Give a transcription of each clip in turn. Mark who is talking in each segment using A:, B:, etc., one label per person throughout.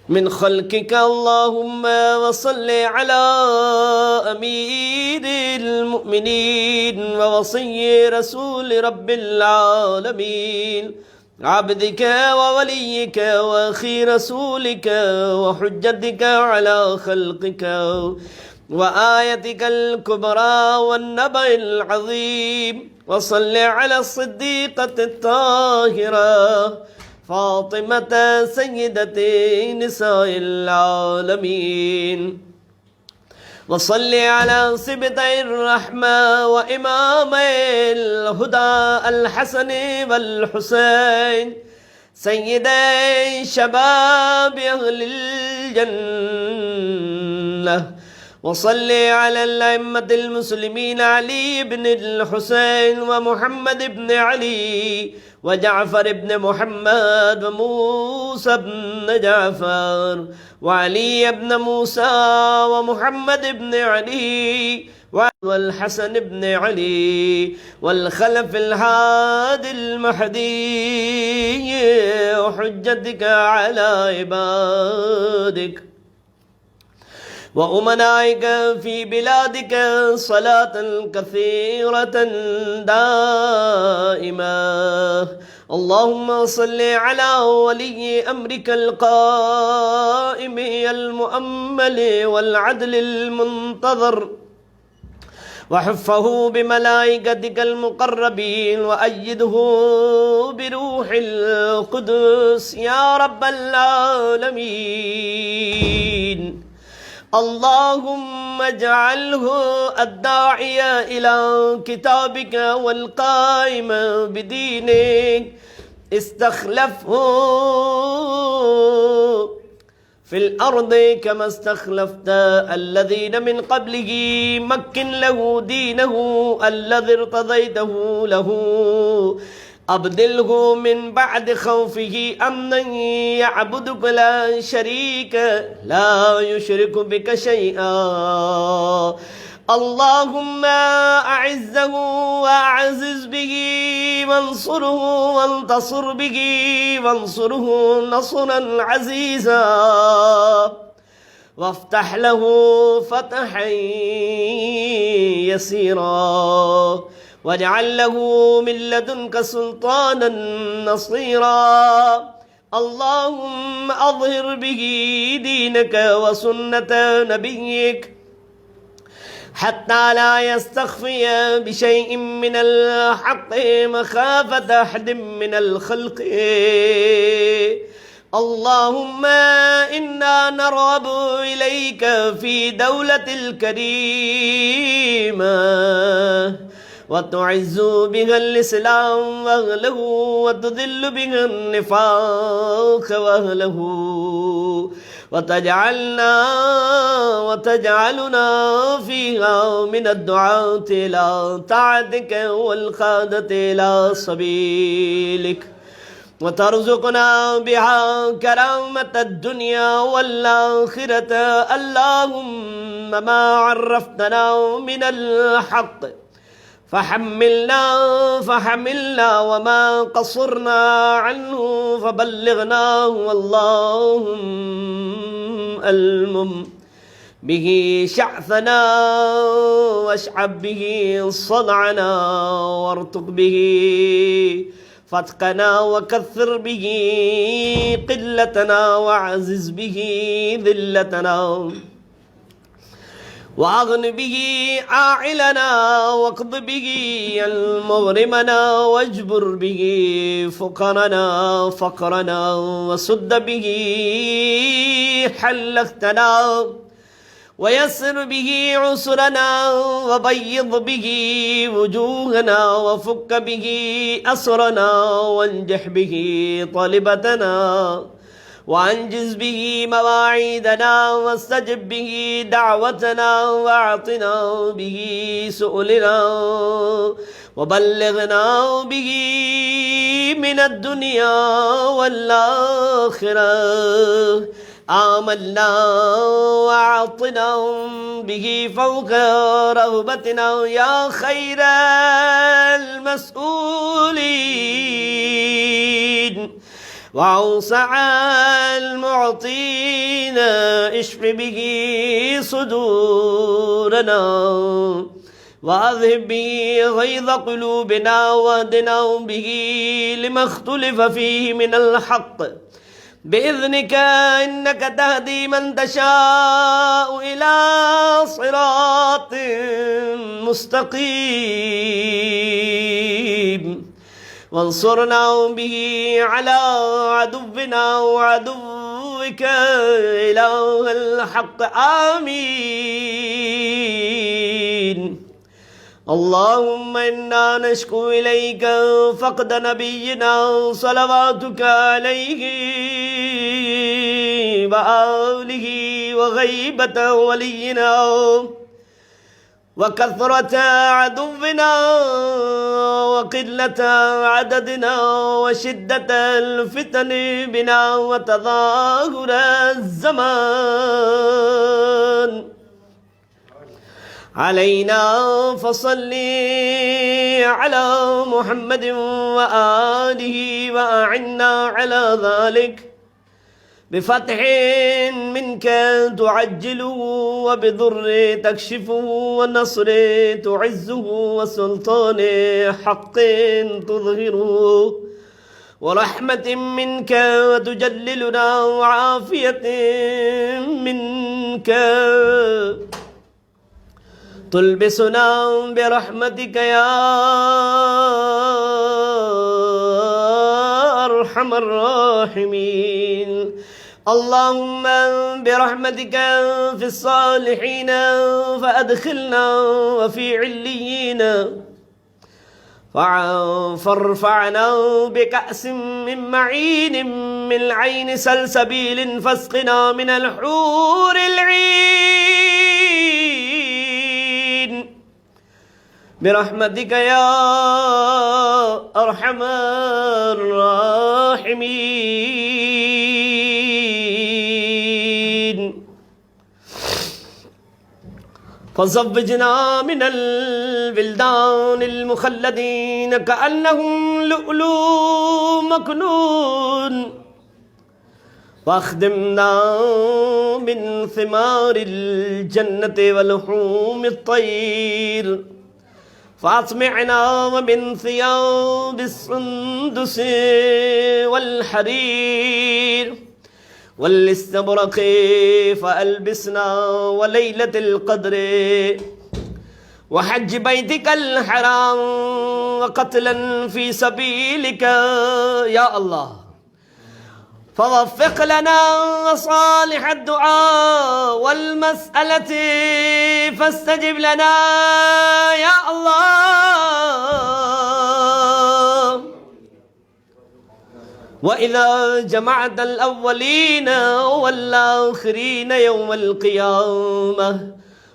A: من خلقك اللهم وصل على أمير المؤمنين ووصي رسول رب العالمين عبدك ووليك وأخي رسولك وحجتك على خلقك وآيتك الكبرى والنبأ العظيم وصل على الصديقة الطاهرة فاطمة سيدة نساء العالمين وصل على سبطي الرحمة وإمام الهدى الحسن والحسين سيدي شباب أهل الجنة وصل على الأئمة المسلمين علي بن الحسين ومحمد بن علي وجعفر بن محمد وموسى بن جعفر وعلي بن موسى ومحمد بن علي والحسن بن علي والخلف الهادي المهدي وحجتك على عبادك وأمنائك في بلادك صلاة كثيرة دائمة اللهم صل على ولي أمرك القائم المؤمل والعدل المنتظر وحفه بملائكتك المقربين وأيده بروح القدس يا رب العالمين اللهم اجعله الداعي إلى كتابك والقائم بدينك استخلفه في الأرض كما استخلفت الذين من قبله مكن له دينه الذي ارتضيته له أبدله من بعد خوفه أمنا يعبدك لا شريك لا يشرك بك شيئا اللهم أعزه وأعزز به وانصره وانتصر به وانصره نصرا عزيزا وافتح له فتحا يسيرا واجعل له من لدنك سلطانا نصيرا اللهم أظهر به دينك وسنة نبيك حتى لا يستخفي بشيء من الحق مخافة أحد من الخلق اللهم إنا نرغب إليك في دولة الكريمة وتعز بها الإسلام وأهله وتذل بها النفاق وأهله وتجعلنا فيها من الدعاة إلى طاعتك والقادة إلى سبيلك وترزقنا بها كرامة الدنيا والآخرة اللهم ما عرفتنا من الحق فحملنا وما قصرنا عنه فبلغناه اللهم ألمم به شعثنا واشعب به صدعنا وارتق به فتقنا وكثر به قلتنا وعزز به ذلتنا واغن به عاعلنا واقض به المغرمنا واجبر به فقرنا وسد به حلقتنا ويسر به عسرنا وبيض به وجوهنا وفك به أسرنا وانجح به طالبتنا وأنجز به مواعيدنا واستجب به دعوتنا واعطنا به سؤلنا وبلغنا به من الدنيا والآخرة آمنا وأعطنا به فوق رغبتنا يا خير المسؤولين وأوسع المعطين اشف به صدورنا واذهب به غيظ قلوبنا واهدنا به لما اختلف فيه من الحق بإذنك إنك تهدي من تشاء إلى صراط مستقيم وانصرنا به على عدونا وعدوك إله الحق آمين. اللهم إنا نشكو إليك فقد نبينا صلواتك عليه وآله وغيبة ولينا وكثرة عدونا وقلة عددنا وشدة الفتن بنا وتظاهر الزمان علينا فصل على محمد وآله وأعنا على ذلك بفتح منك تعجله وبضر تكشفه والنصر تعزه وسلطان حق تظهره ورحمة منك وتجللنا وعافية منك تلبسنا برحمتك يا أرحم الراحمين. اللهم برحمتك في الصالحين فأدخلنا وفي عليين فارفعنا بكأس من معين من عين سلسبيل فاسقنا من الحور العين برحمتك يا أرحم الراحمين. فزوجنا من الولدان المخلدين كأنهم لؤلؤ مكنون واخدمنا من ثمار الجنة ولحوم الطير فأطمعنا من ثياب السندس والحرير والاستبرق فألبسنا وليلة القدر وحج بيتك الحرام وقتلا في سبيلك يا الله. فوفق لنا صالح الدعاء والمسألة فاستجب لنا يا الله. وإذا جمعت الأولين والآخرين يوم القيامة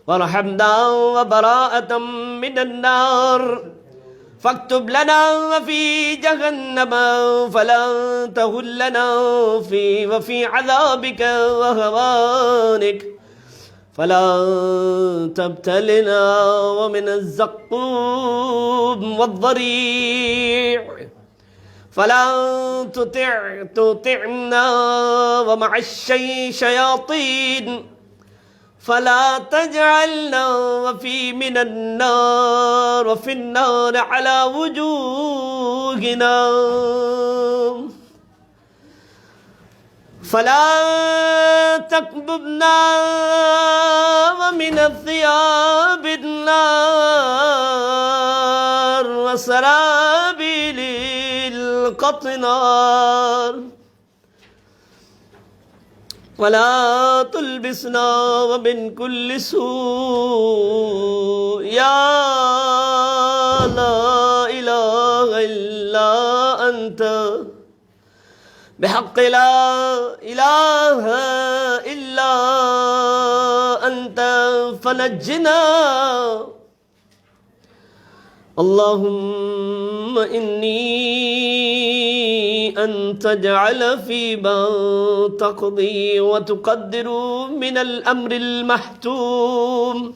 A: ورحمنا وبراءة من النار فاكتب لنا في جهنم فلا تهلنا وفي عذابك وهوانك فلا تبتلنا ومن الزقوم والضريع فلا تطعنا ومع الشياطين فلا تجعلنا وفي من النار وفي النار على وجوهنا فلا تكببنا ومن الثياب النار وسرابيل القطنار ولا تلبسنا ومن كل سوء يا لا إله إلا أنت بحق لا إله إلا أنت فنجنا. اللهم إني أن تجعل فيما تقضي وتقدر من الأمر المحتوم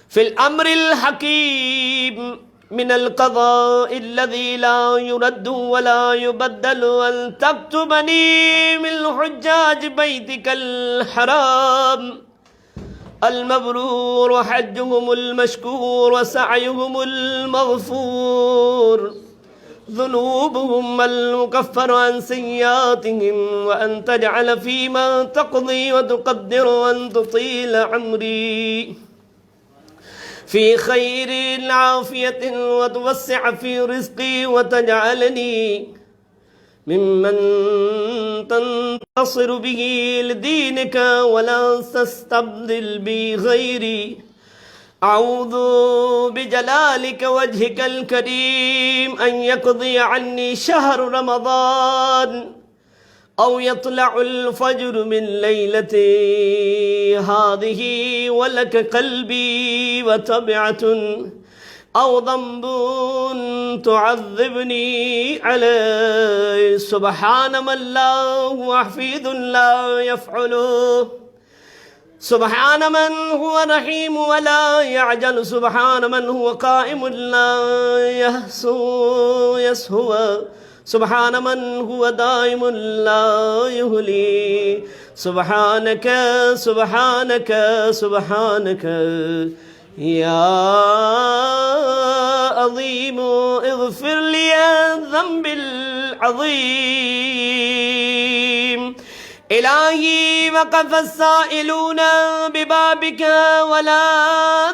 A: في الأمر الحكيم من القضاء الذي لا يرد ولا يبدل أن تكتبني من حجاج بيتك الحرام المبرور حجهم المشكور وسعيهم المغفور ذنوبهم المكفر عن سيئاتهم وأن تجعل فيما تقضي وتقدر وأن تطيل عمري في خير العافية وتوسع في رزقي وتجعلني ممن تنتصر به لدينك ولا تستبدل بي غيري أعوذ بجلالك وجهك الكريم أن يقضي عني شهر رمضان أو يطلع الفجر من ليلتي هذه ولك قلبي وتبعة أو ذنب تعذبني عليه سبحان من له حفيظ لا يفعله سبحان من هو رحيم ولا يعجل سبحان من هو قائم لا يسهو سبحان من هو دائم لا يهلي سبحانك سبحانك سبحانك يا عظيم اغفر لي الذنب العظيم إلهي وقف السائلون ببابك ولا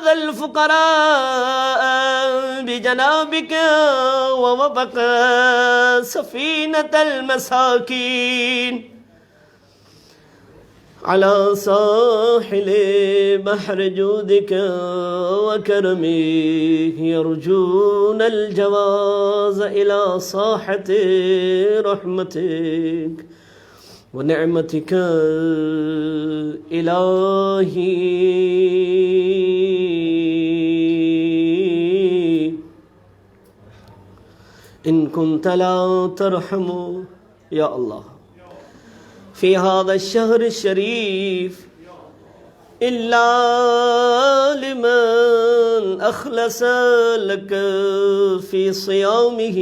A: ذا الفقراء بجنابك ووفق سفينة المساكين على ساحل بحر جودك وكرمك يرجون الجواز إلى ساحة رحمتك ونعمتك إلهي إن كنت لا ترحم يا الله في هذا الشهر الشريف إلا لمن أخلص لك في صيامه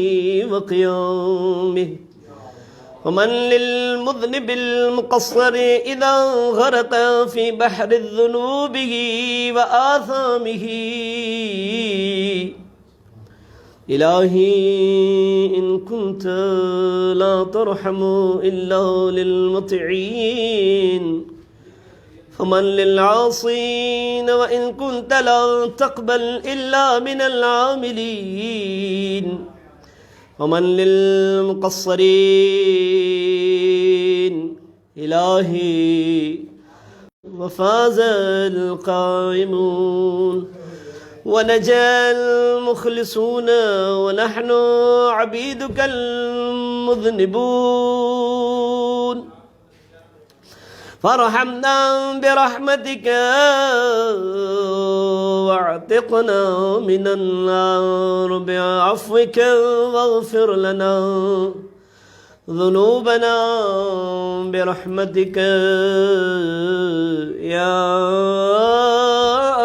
A: وقيامه ومن للمذنب المقصر إذا غرق في بحر ذنوبه وآثامه إلهي إن كنت لا ترحم إلا للمطيعين فمن للعاصين وإن كنت لا تقبل إلا من العاملين ومن للمقصرين إلهي وفاز القائمون ونجا المخلصون ونحن عبيدك المذنبون فارحمنا برحمتك واعتقنا من النار بعفوك واغفر لنا ذنوبنا برحمتك يا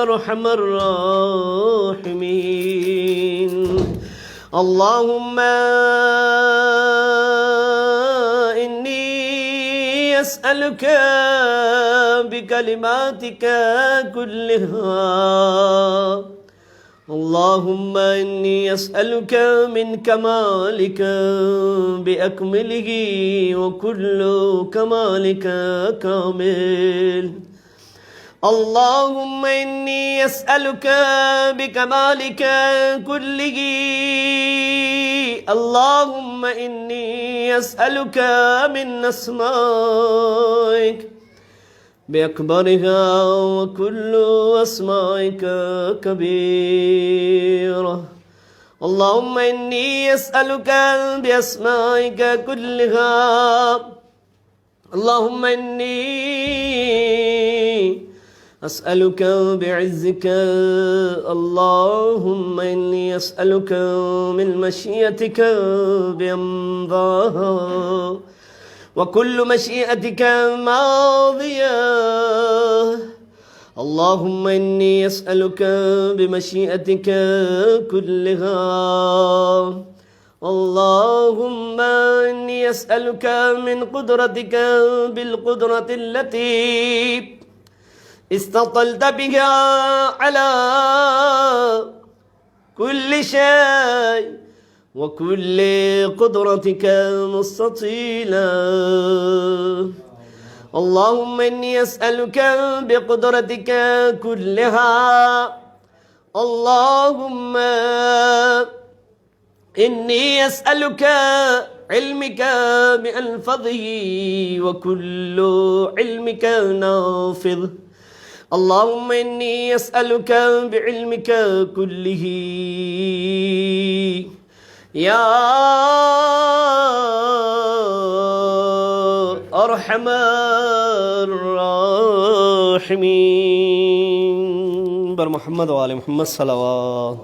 A: أرحم الراحمين اللهم إني أسألك بكلماتك كلها اللهم إني أسألك من كمالك بأكمله وكل كمالك كامل اللهم إني أسألك بكمالك كله اللهم إني أسألك من أسمائك بأكبرها وكل أسمائك كبيرة اللهم إني أسألك بأسمائك كلها اللهم إني أسألك بعزك اللهم إني أسألك من مشيئتك بأمضاها وكل مشيئتك ماضية اللهم إني أسألك بمشيئتك كلها. اللهم إني أسألك من قدرتك بالقدرة التي استطلت بها على كل شيء وكل قدرتك مستطيلا. اللهم إني أسألك بقدرتك كلها. اللهم إني أسألك علمك بألفظه وكل علمك نافذ. اللهم إني أسألك بعلمك كله يا أرحم الراحمين. بر محمد وآل محمد صلوات.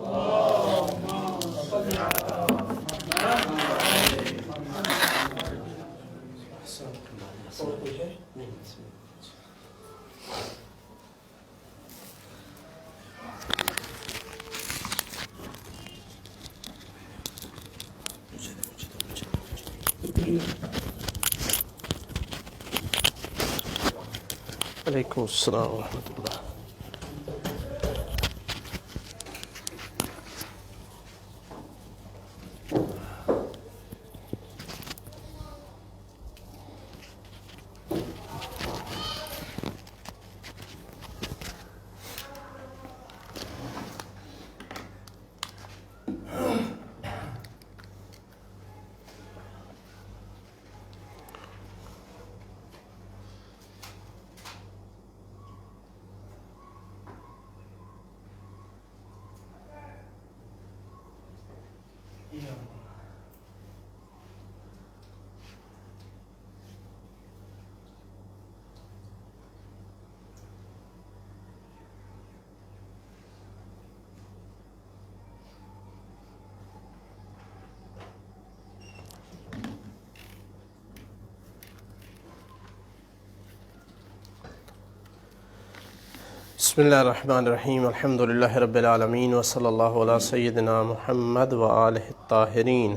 A: علیکم السلام ورحمۃ اللہ. بسم اللہ الرحمن الرحیم. الحمد للہ رب العالمین وصلی اللہ علی سیدنا محمد وآلہ الطاہرین.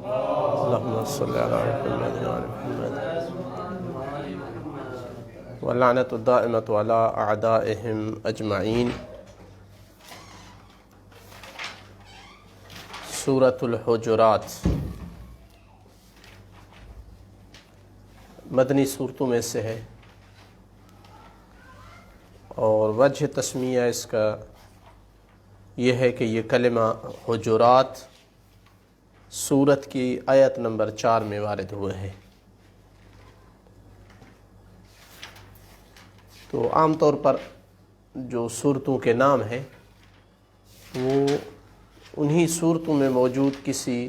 A: اللہم صلی علی محمد وآل محمد واللعنۃ الدائمۃ علی اعدائہم اجمعین. سورۃ الحجرات مدنی صورتوں میں سے ہے، اور وجہ تسمیہ اس کا یہ ہے کہ یہ کلمہ حجرات سورت کی آیت نمبر 4 میں وارد ہوئے ہے. تو عام طور پر جو صورتوں کے نام ہیں وہ انہی صورتوں میں موجود کسی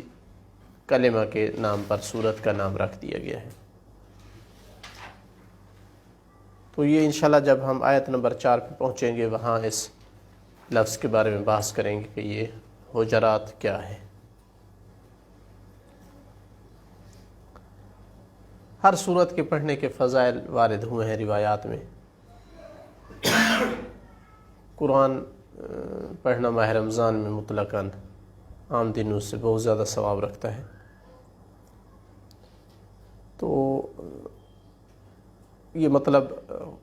A: کلمہ کے نام پر صورت کا نام رکھ دیا گیا ہے. تو یہ انشاءاللہ جب ہم آیت نمبر 4 پہ پہنچیں گے وہاں اس لفظ کے بارے میں بحث کریں گے کہ یہ حجرات کیا ہے. ہر صورت کے پڑھنے کے فضائل وارد ہوئے ہیں روایات میں. قرآن پڑھنا ماہ رمضان میں مطلقاً عام دنوں سے بہت زیادہ ثواب رکھتا ہے. تو یہ مطلب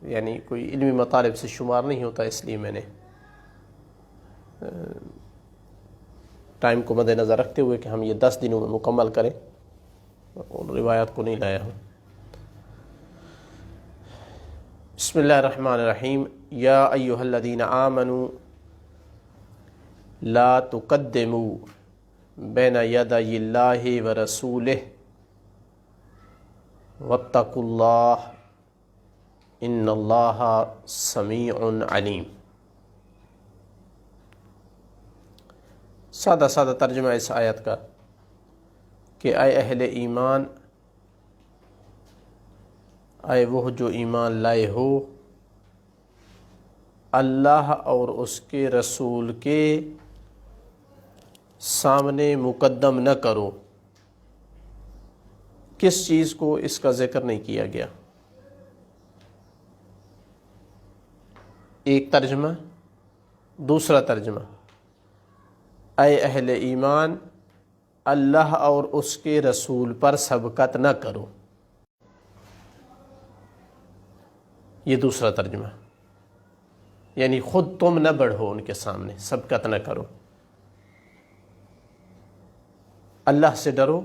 A: یعنی کوئی علمی مطالب سے شمار نہیں ہوتا، اس لیے میں نے ٹائم کو مد نظر رکھتے ہوئے کہ ہم یہ 10 دنوں میں مکمل کریں اور روایات کو نہیں لایا ہوں. بسم اللہ الرحمن الرحیم. یا ایھا الذین آمنوا لا تقدموا بین یدی اللہ ورسولہ واتقوا اللہ ان اللہ سمیع علیم. سادہ سادہ ترجمہ اس آیت کا کہ اے اہل ایمان، اے وہ جو ایمان لائے ہو، اللہ اور اس کے رسول کے سامنے مقدم نہ کرو. کس چیز کو اس کا ذکر نہیں کیا گیا؟ ایک ترجمہ، دوسرا ترجمہ اے اہل ایمان اللہ اور اس کے رسول پر سبقت نہ کرو، یہ دوسرا ترجمہ، یعنی خود تم نہ بڑھو ان کے سامنے، سبقت نہ کرو، اللہ سے ڈرو،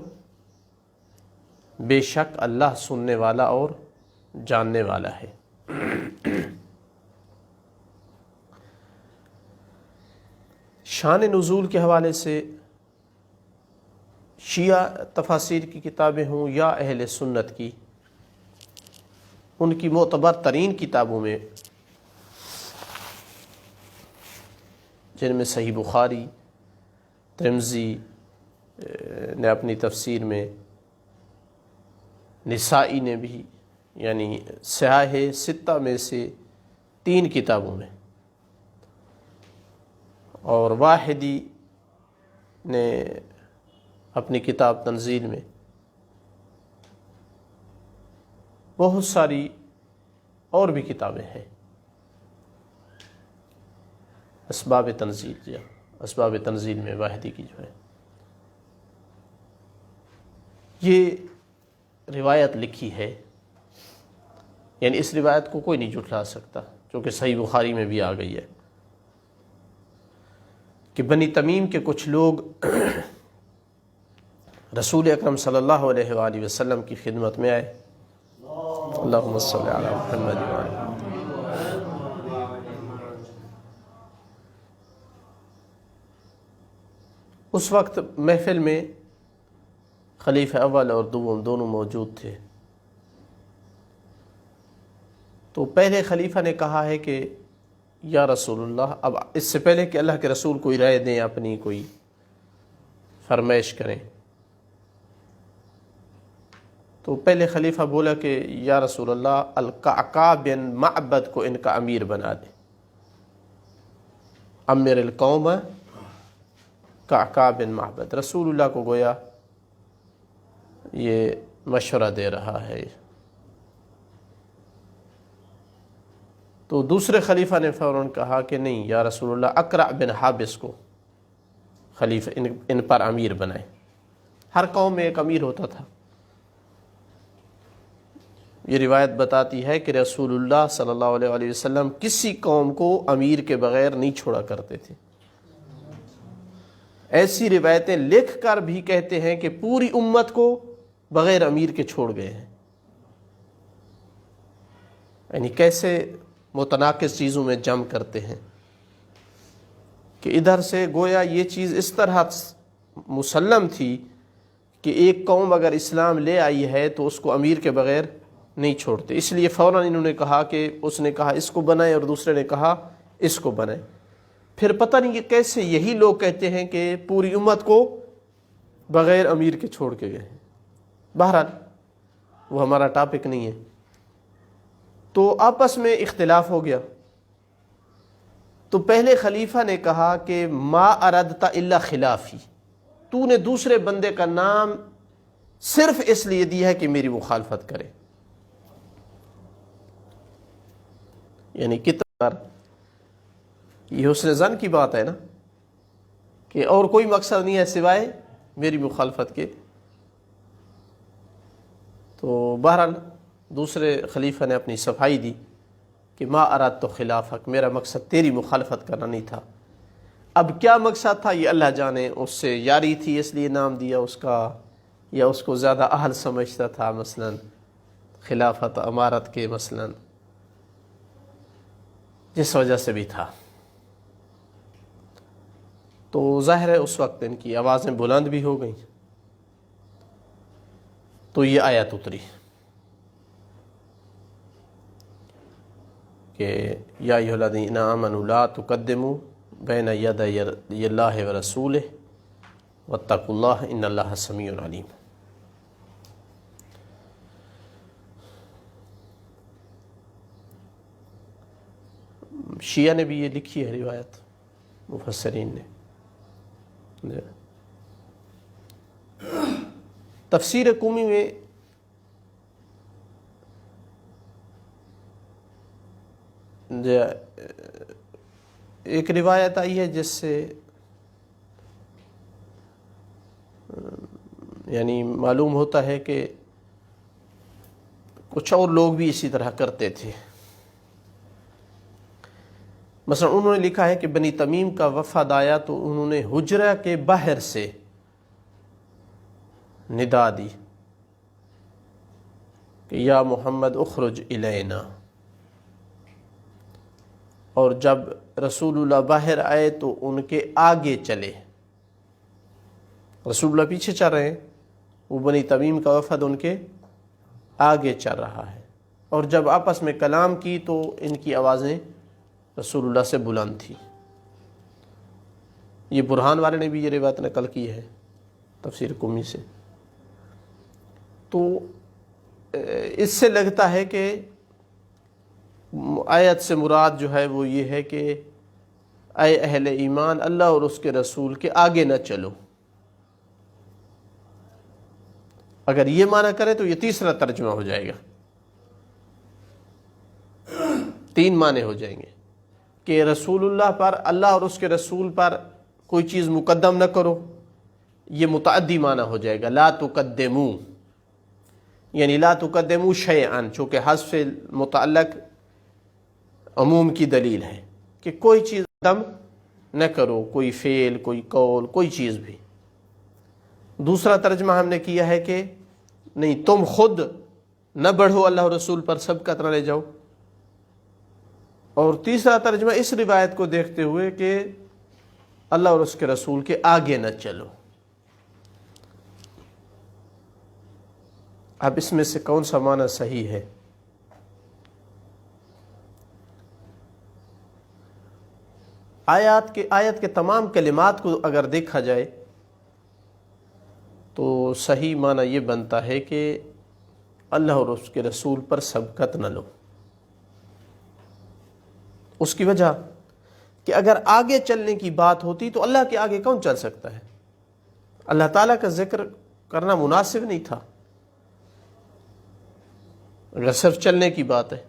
A: بے شک اللہ سننے والا اور جاننے والا ہے۔ شان نزول کے حوالے سے شیعہ تفاسیر کی کتابیں ہوں یا اہل سنت کی، ان کی معتبر ترین کتابوں میں جن میں صحیح بخاری، ترمذی نے اپنی تفسیر میں، نسائی نے بھی، یعنی صحاح ستہ میں سے 3 کتابوں میں، اور واحدی نے اپنی کتاب تنزیل میں، بہت ساری اور بھی کتابیں ہیں، اسباب تنزیل، یا اسباب تنزیل میں واحدی کی جو ہے، یہ روایت لکھی ہے، یعنی اس روایت کو کوئی نہیں جھٹلا سکتا، جو کہ صحیح بخاری میں بھی آ گئی ہے کہ بنی تمیم کے کچھ لوگ رسول اکرم صلی اللہ علیہ وآلہ وسلم کی خدمت میں آئے، اللہم صلی علی محمد وآلہ، اس وقت محفل میں خلیفہ اول اور دوم دونوں موجود تھے، تو پہلے خلیفہ نے کہا ہے کہ یا رسول اللہ، اب اس سے پہلے کہ اللہ کے رسول کوئی رائے دیں، اپنی کوئی فرمائش کریں، تو پہلے خلیفہ بولا کہ یا رسول اللہ القعقاع بن معبد کو ان کا امیر بنا دیں، امیر القوم قعقاع بن معبد۔ رسول اللہ کو گویا یہ مشورہ دے رہا ہے، تو دوسرے خلیفہ نے فوراً کہا کہ نہیں یا رسول اللہ اقرع بن حابس کو خلیفہ ان پر امیر بنائیں۔ ہر قوم میں ایک امیر ہوتا تھا۔ یہ روایت بتاتی ہے کہ رسول اللہ صلی اللہ علیہ وآلہ وسلم کسی قوم کو امیر کے بغیر نہیں چھوڑا کرتے تھے۔ ایسی روایتیں لکھ کر بھی کہتے ہیں کہ پوری امت کو بغیر امیر کے چھوڑ گئے ہیں، یعنی کیسے متناقض چیزوں میں جم کرتے ہیں کہ ادھر سے گویا یہ چیز اس طرح مسلم تھی کہ ایک قوم اگر اسلام لے آئی ہے تو اس کو امیر کے بغیر نہیں چھوڑتے، اس لیے فوراً انہوں نے کہا کہ اس نے کہا اس کو بنائیں اور دوسرے نے کہا اس کو بنائیں۔ پھر پتہ نہیں کہ کیسے یہی لوگ کہتے ہیں کہ پوری امت کو بغیر امیر کے چھوڑ کے گئے ہیں۔ بہرحال وہ ہمارا ٹاپک نہیں ہے، تو آپس میں اختلاف ہو گیا، تو پہلے خلیفہ نے کہا کہ ما اردت الا خلافی، تو نے دوسرے بندے کا نام صرف اس لیے دیا ہے کہ میری مخالفت کرے، یعنی کتنا یہ حسن ظن کی بات ہے نا، کہ اور کوئی مقصد نہیں ہے سوائے میری مخالفت کے۔ تو بہرحال دوسرے خلیفہ نے اپنی صفائی دی کہ ما اردت خلافک، میرا مقصد تیری مخالفت کرنا نہیں تھا۔ اب کیا مقصد تھا یہ اللہ جانے، اس سے یاری تھی اس لیے نام دیا اس کا، یا اس کو زیادہ اہل سمجھتا تھا مثلا خلافت امارت کے، مثلا جس وجہ سے بھی تھا۔ تو ظاہر ہے اس وقت ان کی آوازیں بلند بھی ہو گئیں، تو یہ آیت اتری کہ یا ایھا الذین آمنوا لا تقدموا بین یدی اللہ ورسولہ واتقوا اللہ ان اللہ سمیع علیم۔ شیعہ نے بھی یہ لکھی ہے روایت، مفسرین نے۔ تفسیر قومی میں ایک روایت آئی ہے جس سے یعنی معلوم ہوتا ہے کہ کچھ اور لوگ بھی اسی طرح کرتے تھے. مثلا انہوں نے لکھا ہے کہ بنی تمیم کا وفد آیا تو انہوں نے حجرہ کے باہر سے ندا دی کہ یا محمد اخرج الینا، اور جب رسول اللہ باہر آئے تو ان کے آگے چلے. رسول اللہ پیچھے چل رہے ہیں، وہ بنی تمیم کا وفد ان کے آگے چل رہا ہے، اور جب آپس میں کلام کی تو ان کی آوازیں رسول اللہ سے بلند تھی. یہ برہان والے نے بھی یہ روایت نقل کی ہے تفسیر قمی سے. تو اس سے لگتا ہے کہ آیت سے مراد جو ہے وہ یہ ہے کہ اے اہل ایمان، اللہ اور اس کے رسول کے آگے نہ چلو. اگر یہ معنی کرے تو یہ تیسرا ترجمہ ہو جائے گا. 3 معنی ہو جائیں گے کہ رسول اللہ پر، اللہ اور اس کے رسول پر کوئی چیز مقدم نہ کرو. یہ متعدی معنی ہو جائے گا، لا تقدمو، یعنی لا تقدمو شیئا، چونکہ حذف متعلق عموم کی دلیل ہے کہ کوئی چیز قدم نہ کرو، کوئی فعل، کوئی قول، کوئی چیز بھی. دوسرا ترجمہ ہم نے کیا ہے کہ نہیں، تم خود نہ بڑھو، اللہ اور رسول پر سبقت نہ لے جاؤ. اور تیسرا ترجمہ اس روایت کو دیکھتے ہوئے کہ اللہ اور اس کے رسول کے آگے نہ چلو. اب اس میں سے کون سا معنی صحیح ہے؟ آیت کے تمام کلمات کو اگر دیکھا جائے تو صحیح معنی یہ بنتا ہے کہ اللہ اور اس کے رسول پر سبقت نہ لو. اس کی وجہ کہ اگر آگے چلنے کی بات ہوتی تو اللہ کے آگے کون چل سکتا ہے؟ اللہ تعالیٰ کا ذکر کرنا مناسب نہیں تھا اگر صرف چلنے کی بات ہے.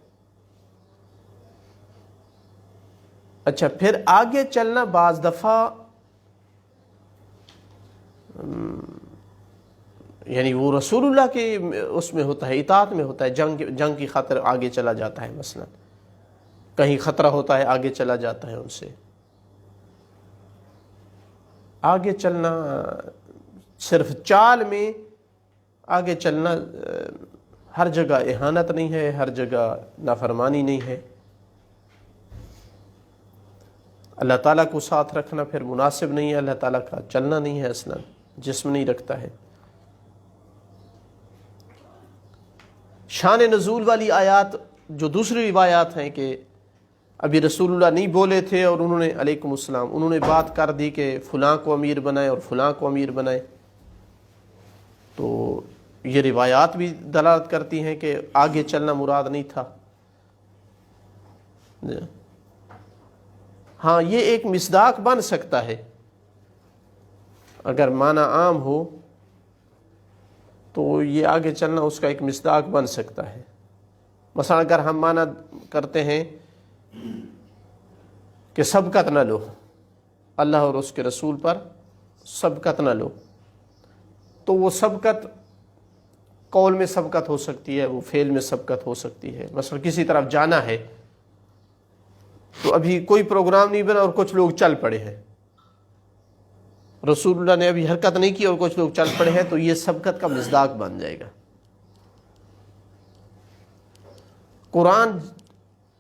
A: اچھا، پھر آگے چلنا بعض دفعہ یعنی وہ رسول اللہ کے اس میں ہوتا ہے، اطاعت میں ہوتا ہے. جنگ کی خاطر آگے چلا جاتا ہے، مثلا کہیں خطرہ ہوتا ہے آگے چلا جاتا ہے. ان سے آگے چلنا صرف چال میں آگے چلنا ہر جگہ اہانت نہیں ہے، ہر جگہ نافرمانی نہیں ہے. اللہ تعالیٰ کو ساتھ رکھنا پھر مناسب نہیں ہے، اللہ تعالیٰ کا چلنا نہیں ہے، اصلا جسم نہیں رکھتا ہے. شان نزول والی آیات جو دوسری روایات ہیں کہ ابھی رسول اللہ نہیں بولے تھے اور انہوں نے علیکم السلام، انہوں نے بات کر دی کہ فلاں کو امیر بنائے اور فلاں کو امیر بنائے، تو یہ روایات بھی دلالت کرتی ہیں کہ آگے چلنا مراد نہیں تھا. ہاں، یہ ایک مصداق بن سکتا ہے اگر معنی عام ہو تو یہ آگے چلنا اس کا ایک مصداق بن سکتا ہے. مثلا اگر ہم معنی کرتے ہیں کہ سبقت نہ لو، اللہ اور اس کے رسول پر سبقت نہ لو، تو وہ سبقت قول میں سبقت ہو سکتی ہے، وہ فعل میں سبقت ہو سکتی ہے. مثلا کسی طرف جانا ہے تو ابھی کوئی پروگرام نہیں بنا اور کچھ لوگ چل پڑے ہیں، رسول اللہ نے ابھی حرکت نہیں کی اور کچھ لوگ چل پڑے ہیں، تو یہ سبقت کا مصداق بن جائے گا. قرآن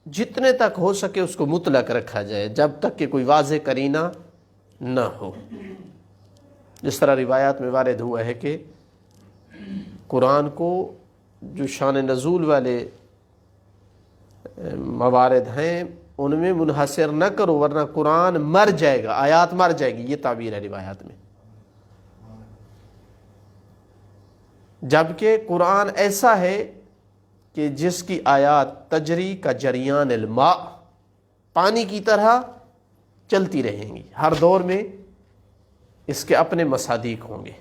A: جتنے تک ہو سکے اس کو مطلق رکھا جائے جب تک کہ کوئی واضح قرینہ نہ ہو. جس طرح روایات میں وارد ہوا ہے کہ قرآن کو جو شان نزول والے موارد ہیں ان میں منحصر نہ کرو ورنہ قرآن مر جائے گا، آیات مر جائے گی، یہ تعبیر ہے روایات میں. جبکہ قرآن ایسا ہے کہ جس کی آیات تجری کا جریان الماء، پانی کی طرح چلتی رہیں گی، ہر دور میں اس کے اپنے مصادیق ہوں گے.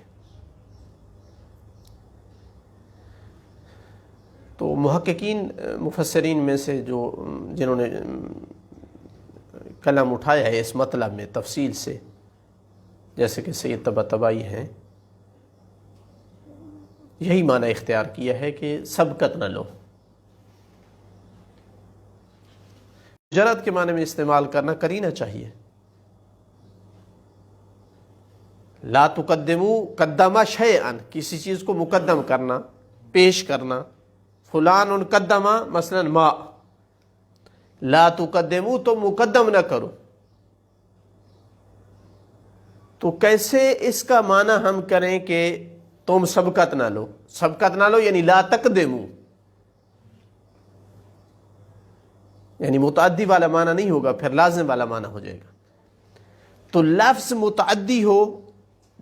A: تو محققین مفسرین میں سے جنہوں نے کلام اٹھایا ہے اس مطلب میں تفصیل سے، جیسے کہ سید طباطبائی ہیں، یہی معنی اختیار کیا ہے کہ سبقت نہ لو. مجرد کے معنی میں استعمال کرنا کرینہ چاہیے. لا تقدمو قدم شیئا، کسی چیز کو مقدم کرنا، پیش کرنا. فلان قدم مثلا ما، لا تقدمو تو مقدم نہ کرو. تو کیسے اس کا معنی ہم کریں کہ تم سبقت نہ لو؟ سبقت نہ لو یعنی لا تقدمو، یعنی متعدی والا معنی نہیں ہوگا، پھر لازم والا معنی ہو جائے گا. تو لفظ متعدی ہو،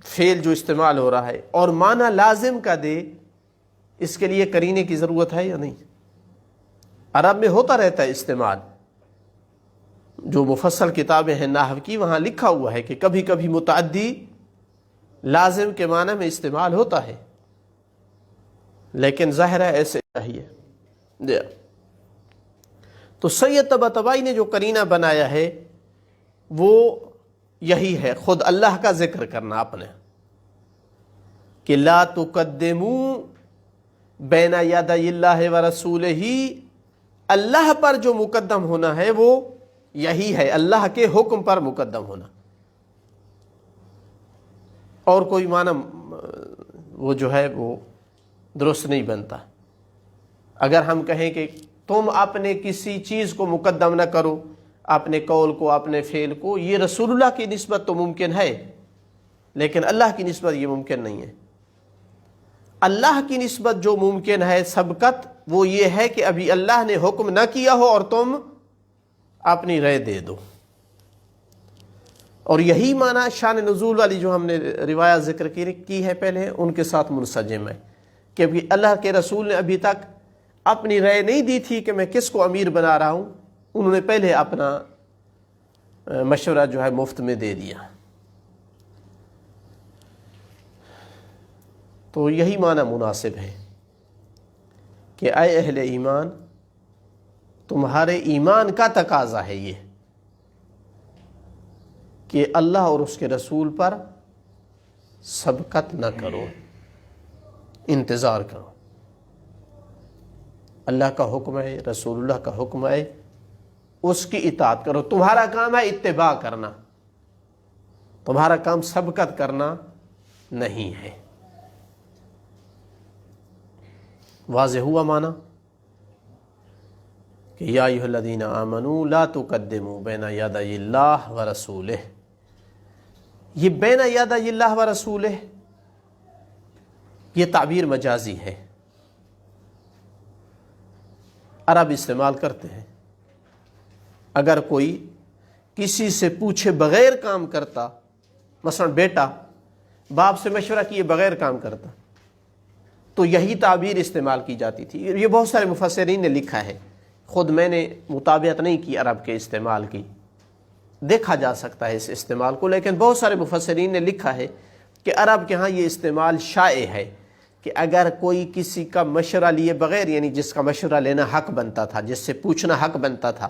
A: فعل جو استعمال ہو رہا ہے، اور معنی لازم کا دے، اس کے لیے کرینے کی ضرورت ہے یا نہیں؟ عرب میں ہوتا رہتا ہے استعمال. جو مفصل کتابیں ہیں نحو کی، وہاں لکھا ہوا ہے کہ کبھی کبھی متعدی لازم کے معنی میں استعمال ہوتا ہے، لیکن ظاہر ہے ایسے چاہیے. تو سید طباطبائی نے جو قرینہ بنایا ہے وہ یہی ہے، خود اللہ کا ذکر کرنا اپنے، کہ لا تقدموا بین یدی اللہ ورسولہ، اللہ پر جو مقدم ہونا ہے وہ یہی ہے، اللہ کے حکم پر مقدم ہونا. اور کوئی معنی وہ جو ہے وہ درست نہیں بنتا. اگر ہم کہیں کہ تم اپنے کسی چیز کو مقدم نہ کرو، اپنے قول کو، اپنے فعل کو، یہ رسول اللہ کی نسبت تو ممکن ہے، لیکن اللہ کی نسبت یہ ممکن نہیں ہے. اللہ کی نسبت جو ممکن ہے سبقت، وہ یہ ہے کہ ابھی اللہ نے حکم نہ کیا ہو اور تم اپنی رائے دے دو. اور یہی معنی شان نزول والی جو ہم نے روایت ذکر کی ہے پہلے، ان کے ساتھ منسجم ہے، کہ ابھی اللہ کے رسول نے ابھی تک اپنی رائے نہیں دی تھی کہ میں کس کو امیر بنا رہا ہوں، انہوں نے پہلے اپنا مشورہ جو ہے مفت میں دے دیا. تو یہی معنی مناسب ہے کہ اے اہل ایمان، تمہارے ایمان کا تقاضا ہے یہ کہ اللہ اور اس کے رسول پر سبقت نہ کرو، انتظار کرو. اللہ کا حکم ہے، رسول اللہ کا حکم ہے، اس کی اطاعت کرو. تمہارا کام ہے اتباع کرنا، تمہارا کام سبقت کرنا نہیں ہے. واضح ہوا معنی کہ یا ایھا الذین آمنوا لا تقدموا بین یدی اللہ ورسولہ. یہ بین یدی اللہ ورسولہ یہ تعبیر مجازی ہے، عرب استعمال کرتے ہیں. اگر کوئی کسی سے پوچھے بغیر کام کرتا، مثلا بیٹا باپ سے مشورہ کیے بغیر کام کرتا، تو یہی تعبیر استعمال کی جاتی تھی. یہ بہت سارے مفسرین نے لکھا ہے، خود میں نے مطابقت نہیں کی عرب کے استعمال کی، دیکھا جا سکتا ہے اس استعمال کو، لیکن بہت سارے مفسرین نے لکھا ہے کہ عرب کے ہاں یہ استعمال شائع ہے کہ اگر کوئی کسی کا مشورہ لیے بغیر، یعنی جس کا مشورہ لینا حق بنتا تھا، جس سے پوچھنا حق بنتا تھا،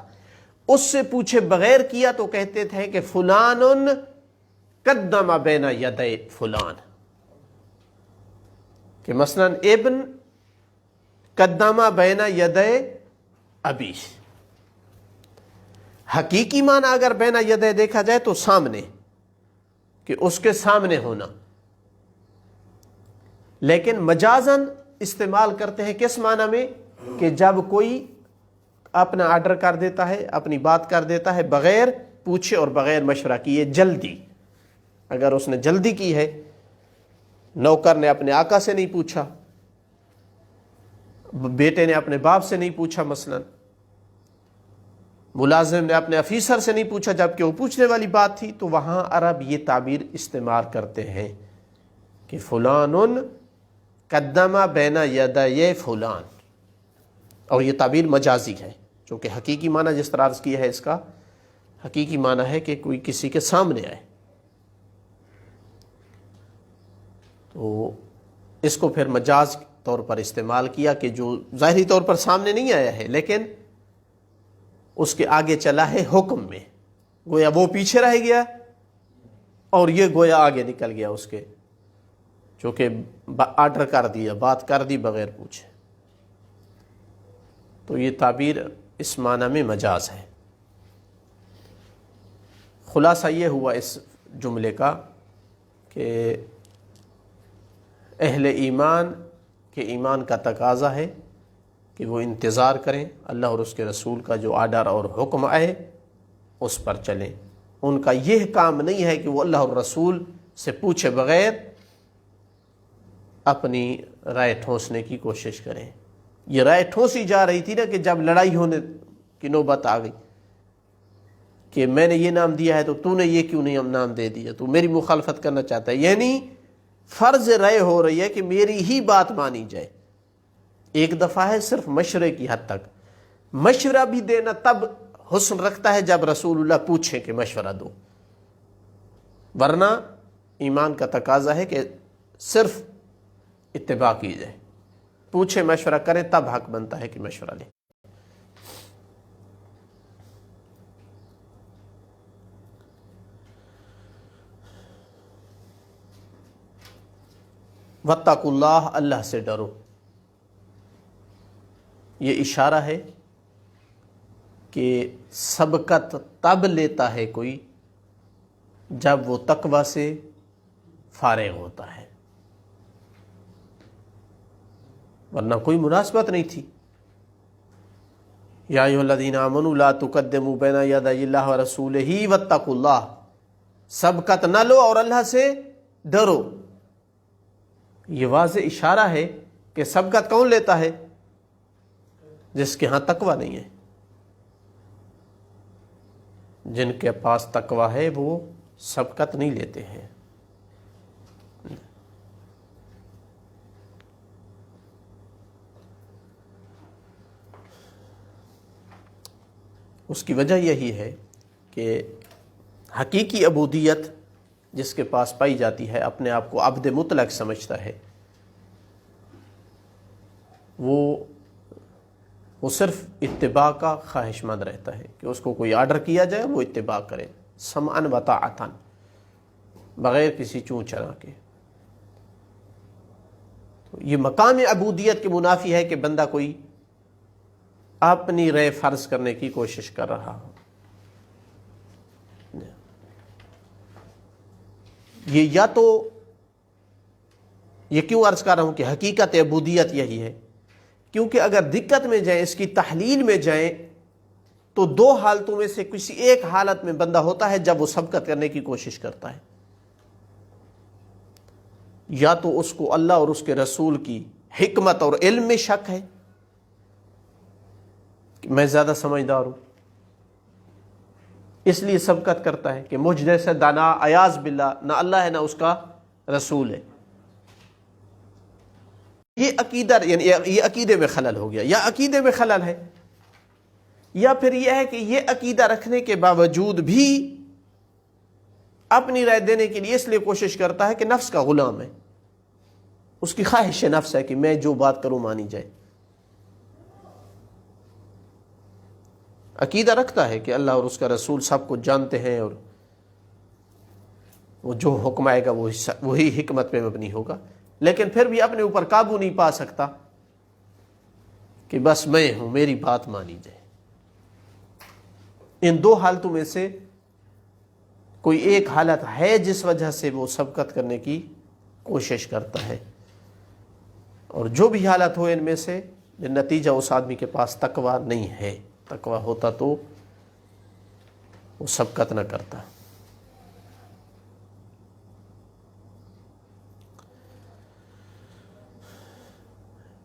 A: اس سے پوچھے بغیر کیا تو کہتے تھے کہ فلان قدم بین یدی فلان، کہ مثلا ابن قدم بین یدی ابی. حقیقی معنی اگر بین یدی دیکھا جائے تو سامنے، کہ اس کے سامنے ہونا. لیکن مجازن استعمال کرتے ہیں کس معنی میں؟ کہ جب کوئی اپنا آرڈر کر دیتا ہے، اپنی بات کر دیتا ہے بغیر پوچھے اور بغیر مشورہ کیے، جلدی. اگر اس نے جلدی کی ہے، نوکر نے اپنے آقا سے نہیں پوچھا، بیٹے نے اپنے باپ سے نہیں پوچھا، مثلا ملازم نے اپنے افیسر سے نہیں پوچھا جبکہ وہ پوچھنے والی بات تھی، تو وہاں عرب یہ تعبیر استعمال کرتے ہیں کہ فلان قدم بین یدی فلان. اور یہ تعبیر مجازی ہے، چونکہ حقیقی معنی جس طرح عرض کیا ہے، اس کا حقیقی معنی ہے کہ کوئی کسی کے سامنے آئے. تو اس کو پھر مجاز طور پر استعمال کیا کہ جو ظاہری طور پر سامنے نہیں آیا ہے لیکن اس کے آگے چلا ہے حکم میں، گویا وہ پیچھے رہ گیا اور یہ گویا آگے نکل گیا اس کے، چونکہ آرڈر کر دیا، بات کر دی بغیر پوچھے. تو یہ تعبیر اس معنی میں مجاز ہے. خلاصہ یہ ہوا اس جملے کا کہ اہل ایمان کے ایمان کا تقاضا ہے کہ وہ انتظار کریں، اللہ اور اس کے رسول کا جو آرڈر اور حکم آئے اس پر چلیں. ان کا یہ کام نہیں ہے کہ وہ اللہ اور رسول سے پوچھے بغیر اپنی رائے ٹھونسنے کی کوشش کریں. یہ رائے ٹھونسی جا رہی تھی نا کہ جب لڑائی ہونے کی نوبت آ گئی کہ میں نے یہ نام دیا ہے تو نے یہ کیوں نہیں نام دے دیا، تو میری مخالفت کرنا چاہتا ہے. یعنی فرض رائے ہو رہی ہے کہ میری ہی بات مانی جائے. ایک دفعہ ہے صرف مشورے کی حد تک، مشورہ بھی دینا تب حسن رکھتا ہے جب رسول اللہ پوچھیں کہ مشورہ دو، ورنہ ایمان کا تقاضا ہے کہ صرف اتباع کی جائے، پوچھے مشورہ کریں تب حق بنتا ہے کہ مشورہ لیں. واتقوا اللہ، اللہ سے ڈرو. یہ اشارہ ہے کہ سبقت تب لیتا ہے کوئی جب وہ تقوی سے فارغ ہوتا ہے، ورنہ کوئی مناسبت نہیں تھی. یا ایھا الذین آمنوا لا تقدموا بین یدی اللہ ورسولہ واتقوا اللہ. سبقت نہ لو اور اللہ سے ڈرو. یہ واضح اشارہ ہے کہ سبقت کون لیتا ہے؟ جس کے ہاں تقوی نہیں ہے. جن کے پاس تقوی ہے وہ سبقت نہیں لیتے ہیں. اس کی وجہ یہی ہے کہ حقیقی عبودیت جس کے پاس پائی جاتی ہے، اپنے آپ کو عبد مطلق سمجھتا ہے، وہ صرف اتباع کا خواہش مند رہتا ہے کہ اس کو کوئی آرڈر کیا جائے وہ اتباع کرے، سمعا و طاعتا، بغیر کسی چون چرا کے. تو یہ مقام عبودیت کے منافی ہے کہ بندہ کوئی اپنی رائے فرض کرنے کی کوشش کر رہا ہو. یہ یا تو یہ کیوں عرض کر رہا ہوں کہ حقیقت عبودیت یہی ہے، کیونکہ اگر دقت میں جائیں، اس کی تحلیل میں جائیں، تو دو حالتوں میں سے کسی ایک حالت میں بندہ ہوتا ہے جب وہ سبقت کرنے کی کوشش کرتا ہے. یا تو اس کو اللہ اور اس کے رسول کی حکمت اور علم میں شک ہے کہ میں زیادہ سمجھدار ہوں، اس لیے سبقت کرتا ہے کہ مجھ جیسے دانا ایاز باللہ نہ اللہ ہے نہ اس کا رسول ہے. یہ عقیدہ یعنی یہ عقیدے میں خلل ہو گیا، یا عقیدے میں خلل ہے، یا پھر یہ ہے کہ یہ عقیدہ رکھنے کے باوجود بھی اپنی رائے دینے کے لیے اس لیے کوشش کرتا ہے کہ نفس کا غلام ہے، اس کی خواہش نفس ہے کہ میں جو بات کروں مانی جائے. عقیدہ رکھتا ہے کہ اللہ اور اس کا رسول سب کچھ جانتے ہیں اور وہ جو حکم آئے گا وہی حکمت پہ مبنی ہوگا، لیکن پھر بھی اپنے اوپر قابو نہیں پا سکتا کہ بس میں ہوں، میری بات مانی جائے. ان دو حالتوں میں سے کوئی ایک حالت ہے جس وجہ سے وہ سبقت کرنے کی کوشش کرتا ہے، اور جو بھی حالت ہو ان میں سے نتیجہ اس آدمی کے پاس تقوی نہیں ہے. تقوی ہوتا تو وہ سبقت نہ کرتا.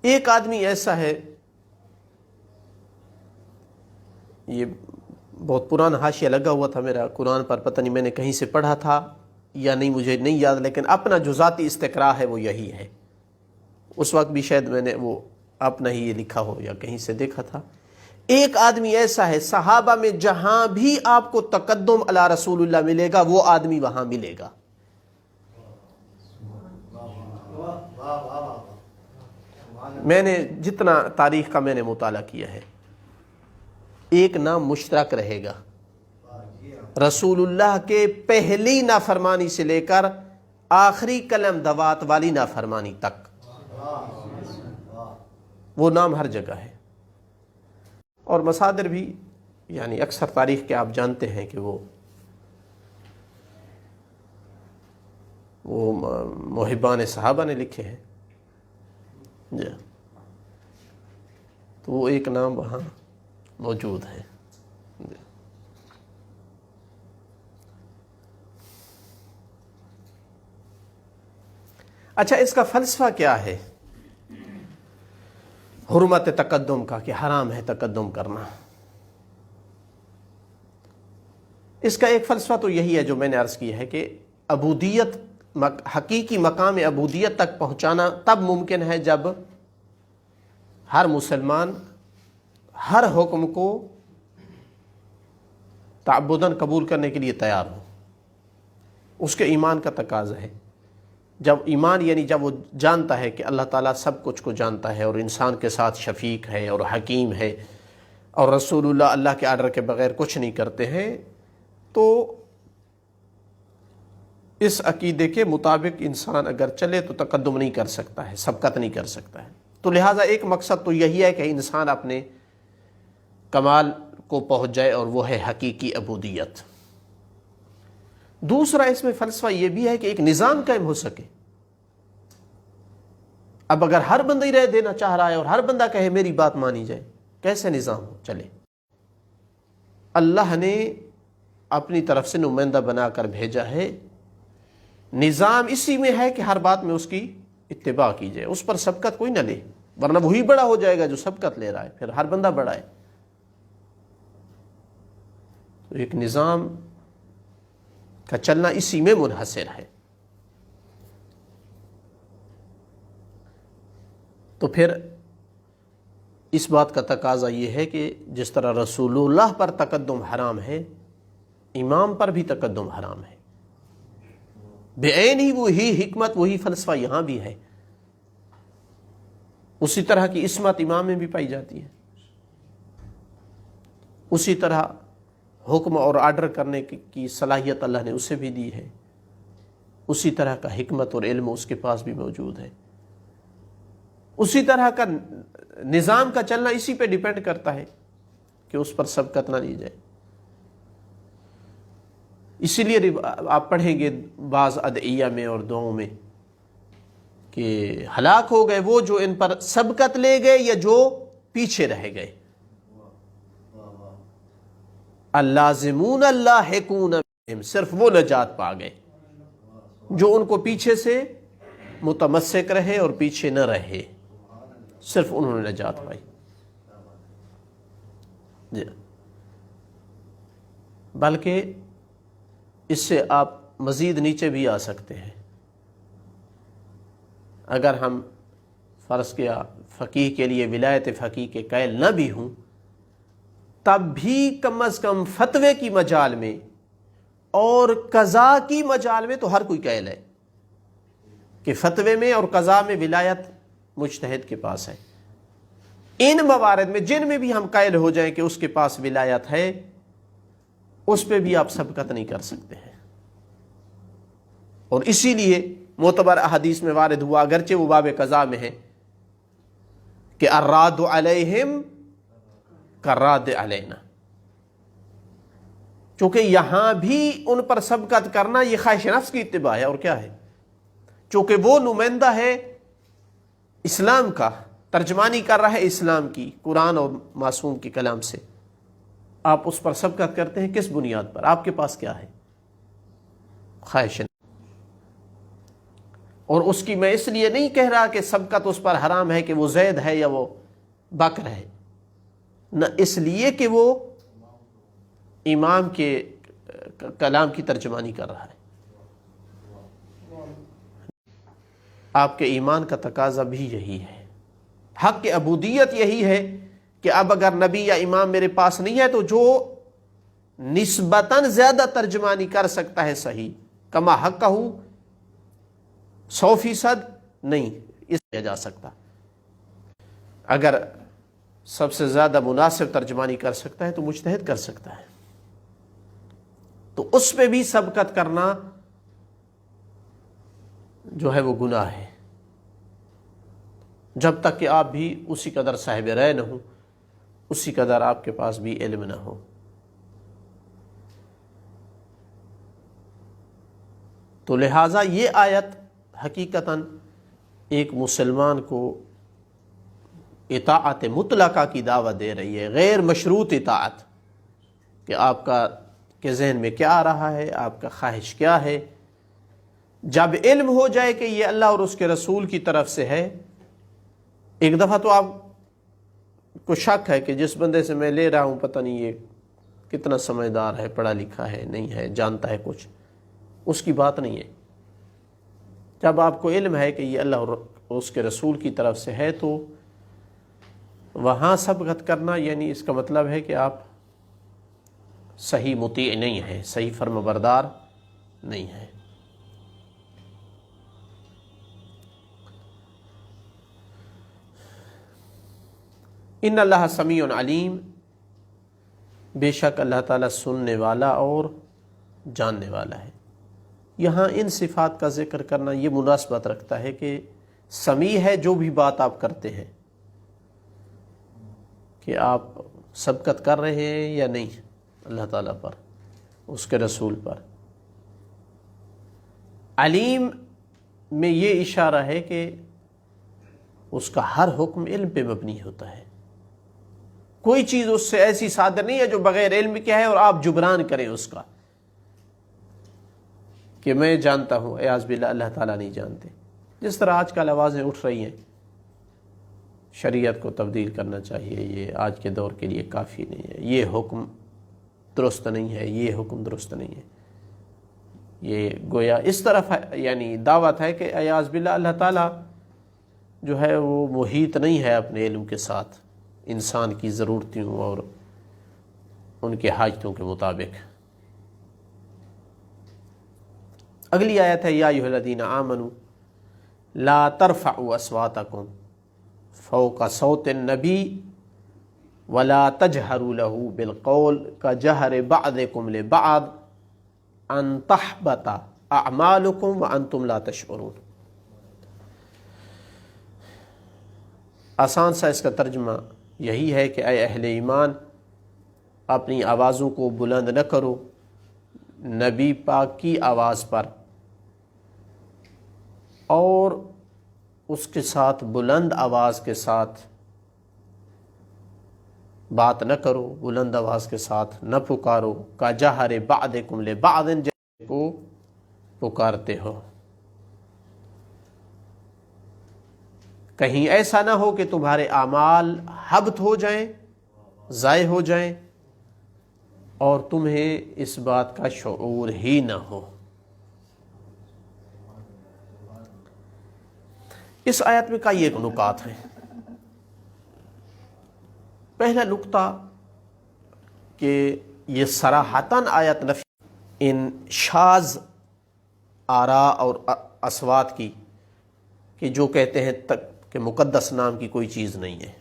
A: ایک آدمی ایسا ہے، یہ بہت پرانا حاشیہ لگا ہوا تھا میرا قرآن پر، پتہ نہیں میں نے کہیں سے پڑھا تھا یا نہیں، مجھے نہیں یاد، لیکن اپنا جو ذاتی استقراء ہے وہ یہی ہے. اس وقت بھی شاید میں نے وہ اپنا ہی یہ لکھا ہو یا کہیں سے دیکھا تھا. ایک آدمی ایسا ہے، صحابہ میں جہاں بھی آپ کو تقدم علی رسول اللہ ملے گا وہ آدمی وہاں ملے گا. میں نے جتنا تاریخ کا میں نے مطالعہ کیا ہے، ایک نام مشترک رہے گا رسول اللہ کے پہلی نافرمانی سے لے کر آخری کلم دوات والی نافرمانی تک، وہ نام ہر جگہ ہے۔ اور مصادر بھی یعنی اکثر تاریخ کے آپ جانتے ہیں کہ وہ محبان صحابہ نے لکھے ہیں جی، تو وہ ایک نام وہاں موجود ہے۔ اچھا، اس کا فلسفہ کیا ہے حرمت تقدم کا، کہ حرام ہے تقدم کرنا؟ اس کا ایک فلسفہ تو یہی ہے جو میں نے عرض کی ہے کہ عبودیت، حقیقی مقام عبودیت تک پہنچانا تب ممکن ہے جب ہر مسلمان ہر حکم کو تعبداً قبول کرنے کے لیے تیار ہو۔ اس کے ایمان کا تقاضا ہے۔ جب ایمان یعنی جب وہ جانتا ہے کہ اللہ تعالیٰ سب کچھ کو جانتا ہے اور انسان کے ساتھ شفیق ہے اور حکیم ہے اور رسول اللہ کے آرڈر کے بغیر کچھ نہیں کرتے ہیں، تو اس عقیدے کے مطابق انسان اگر چلے تو تقدم نہیں کر سکتا ہے، سبقت نہیں کر سکتا ہے۔ تو لہٰذا ایک مقصد تو یہی ہے کہ انسان اپنے کمال کو پہنچ جائے، اور وہ ہے حقیقی عبودیت۔ دوسرا اس میں فلسفہ یہ بھی ہے کہ ایک نظام قائم ہو سکے۔ اب اگر ہر بندہ ہی رہ دینا چاہ رہا ہے اور ہر بندہ کہے میری بات مانی جائے، کیسے نظام چلے؟ اللہ نے اپنی طرف سے نمائندہ بنا کر بھیجا ہے، نظام اسی میں ہے کہ ہر بات میں اس کی اتباع کی جائے، اس پر سبقت کوئی نہ لے، ورنہ وہی بڑا ہو جائے گا جو سبقت لے رہا ہے، پھر ہر بندہ بڑا ہے۔ تو ایک نظام کا چلنا اسی میں منحصر ہے۔ تو پھر اس بات کا تقاضا یہ ہے کہ جس طرح رسول اللہ پر تقدم حرام ہے، امام پر بھی تقدم حرام ہے۔ بعین ہی وہی حکمت، وہی فلسفہ یہاں بھی ہے، اسی طرح کی عصمت امام میں بھی پائی جاتی ہے، اسی طرح حکم اور آرڈر کرنے کی صلاحیت اللہ نے اسے بھی دی ہے، اسی طرح کا حکمت اور علم اس کے پاس بھی موجود ہے، اسی طرح کا نظام کا چلنا اسی پہ ڈیپینڈ کرتا ہے کہ اس پر سبقت نہ لی جائے۔ اسی لیے آپ پڑھیں گے بعض ادعیہ میں اور دعاؤں میں کہ ہلاک ہو گئے وہ جو ان پر سبقت لے گئے یا جو پیچھے رہ گئے، اللازمون اللاحقون بہم، صرف وہ نجات پا گئے جو ان کو پیچھے سے متمسک رہے اور پیچھے نہ رہے، صرف انہوں نے نجات پائی۔ جی، بلکہ اس سے آپ مزید نیچے بھی آ سکتے ہیں۔ اگر ہم فرض کیا فقیہ کے لیے ولایت فقیہ کے قائل نہ بھی ہوں، تب بھی کم از کم فتوے کی مجال میں اور قضاء کی مجال میں تو ہر کوئی قائل ہے کہ فتوے میں اور قضاء میں ولایت مجتہد کے پاس ہے۔ ان موارد میں جن میں بھی ہم قائل ہو جائیں کہ اس کے پاس ولایت ہے، اس پہ بھی آپ سبقت نہیں کر سکتے ہیں۔ اور اسی لیے معتبر احادیث میں وارد ہوا، اگرچہ وہ باب قضاء میں ہے، کہ الراد علیہم کالراد علینا، چونکہ یہاں بھی ان پر سبقت کرنا یہ خواہش نفس کی اتباع ہے، اور کیا ہے؟ چونکہ وہ نمائندہ ہے اسلام کا، ترجمانی کر رہا ہے اسلام کی، قرآن اور معصوم کے کلام سے، آپ اس پر سبقت کرتے ہیں کس بنیاد پر؟ آپ کے پاس کیا ہے؟ خواہش۔ اور اس کی میں اس لیے نہیں کہہ رہا کہ سبقت اس پر حرام ہے کہ وہ زید ہے یا وہ بکر ہے، نہ، اس لیے کہ وہ امام کے کلام کی ترجمانی کر رہا ہے۔ آپ کے ایمان کا تقاضا بھی یہی ہے، حق عبودیت یہی ہے کہ اب اگر نبی یا امام میرے پاس نہیں ہے تو جو نسبتاً زیادہ ترجمانی کر سکتا ہے صحیح، کما حق کا ہوں 100% نہیں اس کیا جا سکتا، اگر سب سے زیادہ مناسب ترجمانی کر سکتا ہے تو مجتہد کر سکتا ہے، تو اس پہ بھی سبقت کرنا جو ہے وہ گناہ ہے، جب تک کہ آپ بھی اسی قدر صاحب رائے نہ ہوں، اسی قدر آپ کے پاس بھی علم نہ ہو۔ تو لہٰذا یہ آیت حقیقتاً ایک مسلمان کو اطاعت مطلقہ کی دعوت دے رہی ہے، غیر مشروط اطاعت، کہ آپ کے ذہن میں کیا آ رہا ہے، آپ کا خواہش کیا ہے۔ جب علم ہو جائے کہ یہ اللہ اور اس کے رسول کی طرف سے ہے، ایک دفعہ تو آپ کو شک ہے کہ جس بندے سے میں لے رہا ہوں پتہ نہیں یہ کتنا سمجھدار ہے، پڑھا لکھا ہے، نہیں ہے، جانتا ہے کچھ، اس کی بات نہیں ہے۔ جب آپ کو علم ہے کہ یہ اللہ اور اس کے رسول کی طرف سے ہے تو وہاں سبقت کرنا، یعنی اس کا مطلب ہے کہ آپ صحیح مطیع نہیں ہیں، صحیح فرم بردار نہیں ہیں۔ ان اللہ سمیع علیم، بے شک اللہ تعالیٰ سننے والا اور جاننے والا ہے۔ یہاں ان صفات کا ذکر کرنا یہ مناسبت رکھتا ہے کہ سمیع ہے جو بھی بات آپ کرتے ہیں، کہ آپ سبقت کر رہے ہیں یا نہیں اللہ تعالیٰ پر، اس کے رسول پر۔ علیم میں یہ اشارہ ہے کہ اس کا ہر حکم علم پہ مبنی ہوتا ہے، کوئی چیز اس سے ایسی صادر نہیں ہے جو بغیر علم کے ہے اور آپ جبران کریں اس کا کہ میں جانتا ہوں، اعاذ باللہ اللہ تعالیٰ نہیں جانتے۔ جس طرح آج کل آوازیں اٹھ رہی ہیں شریعت کو تبدیل کرنا چاہیے، یہ آج کے دور کے لیے کافی نہیں ہے، یہ حکم درست نہیں ہے، یہ حکم درست نہیں ہے، یہ گویا اس طرف یعنی دعوت ہے کہ اعاذ باللہ اللہ تعالیٰ جو ہے وہ محیط نہیں ہے اپنے علم کے ساتھ انسان کی ضرورتوں اور ان کے حاجتوں کے مطابق۔ اگلی آیت ہے یا ایھا الذین آمنوا لا ترفعوا اصواتکم فوق صوت النبی ولا تجہروا له بالقول کجہر بعضکم لبعض ان تحبط اعمالکم وانتم لا تشعرون۔ آسان سا اس کا ترجمہ یہی ہے کہ اے اہل ایمان، اپنی آوازوں کو بلند نہ کرو نبی پاک کی آواز پر، اور اس کے ساتھ بلند آواز کے ساتھ بات نہ کرو، بلند آواز کے ساتھ نہ پکارو، کا جہر بعضکم لبعض، جیسے کو پکارتے ہو۔ کہیں ایسا نہ ہو کہ تمہارے اعمال حبط ہو جائیں، ضائع ہو جائیں، اور تمہیں اس بات کا شعور ہی نہ ہو۔ اس آیت میں کئی ایک نکات ہیں۔ پہلا نکتہ کہ یہ صراحتاً آیت نفی ان شاذ آراء اور اصوات کی، کہ جو کہتے ہیں کہ مقدس نام کی کوئی چیز نہیں ہے،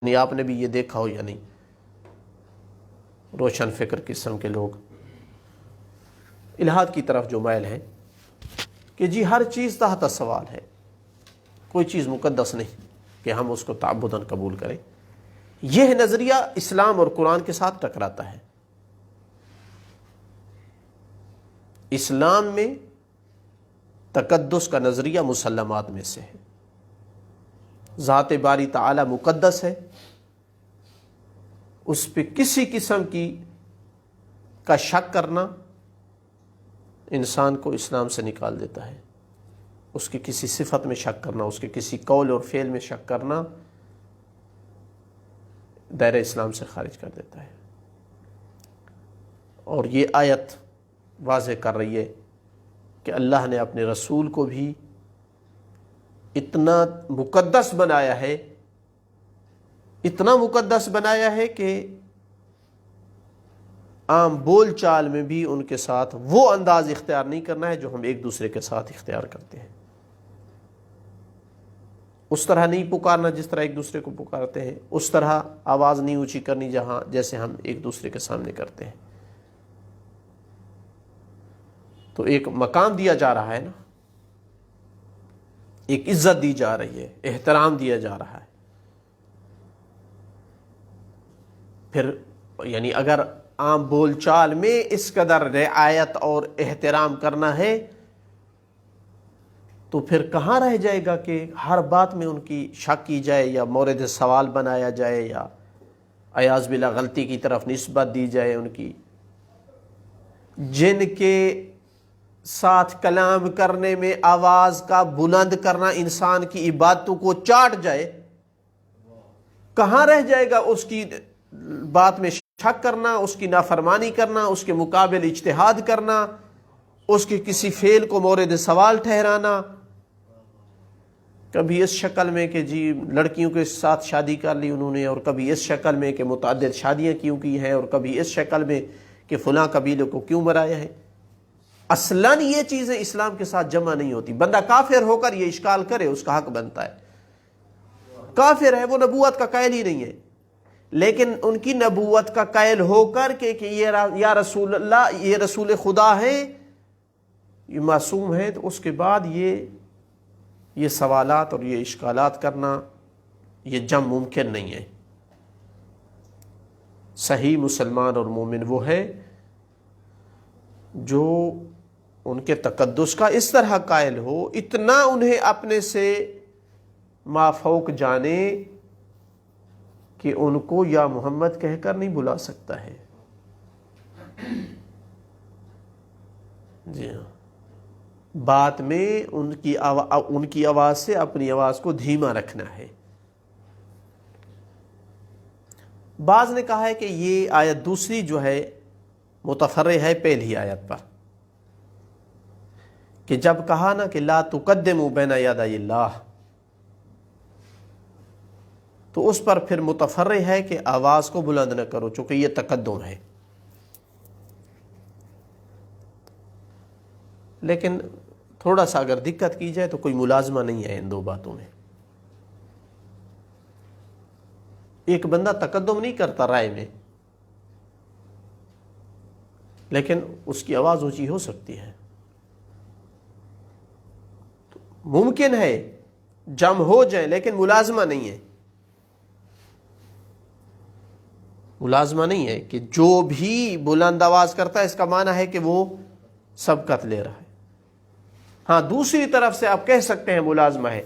A: یعنی آپ نے بھی یہ دیکھا ہو یا نہیں، روشن فکر قسم کے لوگ الہاد کی طرف جو مائل ہیں کہ جی ہر چیز تحت سوال ہے، کوئی چیز مقدس نہیں کہ ہم اس کو تعبداً قبول کریں، یہ نظریہ اسلام اور قرآن کے ساتھ ٹکراتا ہے۔ اسلام میں تقدس کا نظریہ مسلمات میں سے ہے، ذات باری تعالی مقدس ہے، اس پہ کسی قسم کا شک کرنا انسان کو اسلام سے نکال دیتا ہے، اس کی کسی صفت میں شک کرنا، اس کے کسی قول اور فعل میں شک کرنا دائرہ اسلام سے خارج کر دیتا ہے۔ اور یہ آیت واضح کر رہی ہے کہ اللہ نے اپنے رسول کو بھی اتنا مقدس بنایا ہے، اتنا مقدس بنایا ہے کہ عام بول چال میں بھی ان کے ساتھ وہ انداز اختیار نہیں کرنا ہے جو ہم ایک دوسرے کے ساتھ اختیار کرتے ہیں۔ اس طرح نہیں پکارنا جس طرح ایک دوسرے کو پکارتے ہیں، اس طرح آواز نہیں اونچی کرنی جیسے ہم ایک دوسرے کے سامنے کرتے ہیں. تو ایک مقام دیا جا رہا ہے نا، ایک عزت دی جا رہی ہے، احترام دیا جا رہا ہے. پھر یعنی اگر عام بول چال میں اس قدر رعایت اور احترام کرنا ہے تو پھر کہاں رہ جائے گا کہ ہر بات میں ان کی شک کی جائے یا مورد سوال بنایا جائے یا ایاز باللہ غلطی کی طرف نسبت دی جائے ان کی. جن کے ساتھ کلام کرنے میں آواز کا بلند کرنا انسان کی عبادتوں کو چاٹ جائے، کہاں رہ جائے گا اس کی بات میں شک کرنا، اس کی نافرمانی کرنا، اس کے مقابل اجتہاد کرنا، اس کے کسی فعل کو مورد سوال ٹھہرانا. کبھی اس شکل میں کہ جی لڑکیوں کے ساتھ شادی کر لی انہوں نے، اور کبھی اس شکل میں کہ متعدد شادیاں کیوں کی ہیں، اور کبھی اس شکل میں کہ فلاں قبیلے کو کیوں مرایا ہے. اصلاً یہ چیزیں اسلام کے ساتھ جمع نہیں ہوتی. بندہ کافر ہو کر یہ اشکال کرے اس کا حق بنتا ہے. کافر ہے، وہ نبوت کا قائل ہی نہیں ہے، لیکن ان کی نبوت کا قائل ہو کر کہ یہ یا رسول اللہ، یہ رسول خدا ہے، یہ معصوم ہے، تو اس کے بعد یہ سوالات اور یہ اشکالات کرنا، یہ جم ممکن نہیں ہے. صحیح مسلمان اور مومن وہ ہے جو ان کے تقدس کا اس طرح قائل ہو، اتنا انہیں اپنے سے مافوق جانے کہ ان کو یا محمد کہہ کر نہیں بلا سکتا ہے. جی ہاں، بات میں ان کی آواز سے اپنی آواز کو دھیما رکھنا ہے. بعض نے کہا ہے کہ یہ آیت دوسری جو ہے متفرع ہے پہلی آیت پر، کہ جب کہا نا کہ لا تقدموا بین یدی اللہ، تو اس پر پھر متفرع ہے کہ آواز کو بلند نہ کرو، چونکہ یہ تقدم ہے. لیکن تھوڑا سا اگر دقت کی جائے تو کوئی ملازمہ نہیں ہے ان دو باتوں میں. ایک بندہ تقدم نہیں کرتا رائے میں، لیکن اس کی آواز اونچی ہو سکتی ہے. ممکن ہے جم ہو جائے لیکن ملازمہ نہیں ہے. ملازمہ نہیں ہے کہ جو بھی بلند آواز کرتا ہے اس کا معنی ہے کہ وہ سبقت لے رہا ہے. ہاں، دوسری طرف سے آپ کہہ سکتے ہیں ملازمہ ہے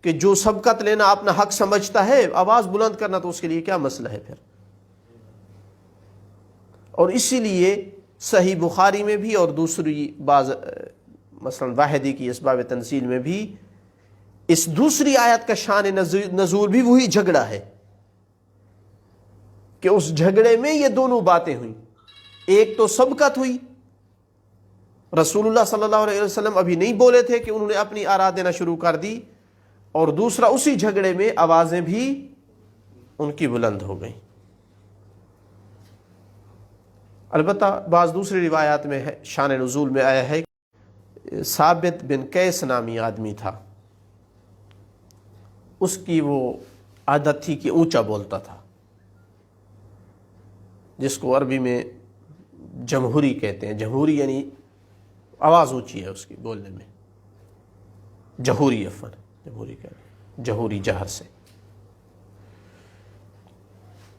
A: کہ جو سبقت لینا اپنا حق سمجھتا ہے، آواز بلند کرنا تو اس کے لیے کیا مسئلہ ہے پھر. اور اسی لیے صحیح بخاری میں بھی اور دوسری بعض مثلا واحدی کی اسباب تنزیل میں بھی اس دوسری آیت کا شان نزول بھی وہی جھگڑا ہے کہ اس جھگڑے میں یہ دونوں باتیں ہوئیں. ایک تو سبقت ہوئی، رسول اللہ صلی اللہ علیہ وسلم ابھی نہیں بولے تھے کہ انہوں نے اپنی آراء دینا شروع کر دی، اور دوسرا اسی جھگڑے میں آوازیں بھی ان کی بلند ہو گئیں. البتہ بعض دوسری روایات میں ہے، شان نزول میں آیا ہے کہ ثابت بن قیس نامی آدمی تھا، اس کی وہ عادت تھی کہ اونچا بولتا تھا، جس کو عربی میں جمہوری کہتے ہیں. جمہوری یعنی آواز اونچی ہے اس کی بولنے میں، جہوری جمہوری کہتے ہیں، جہوری جہر سے.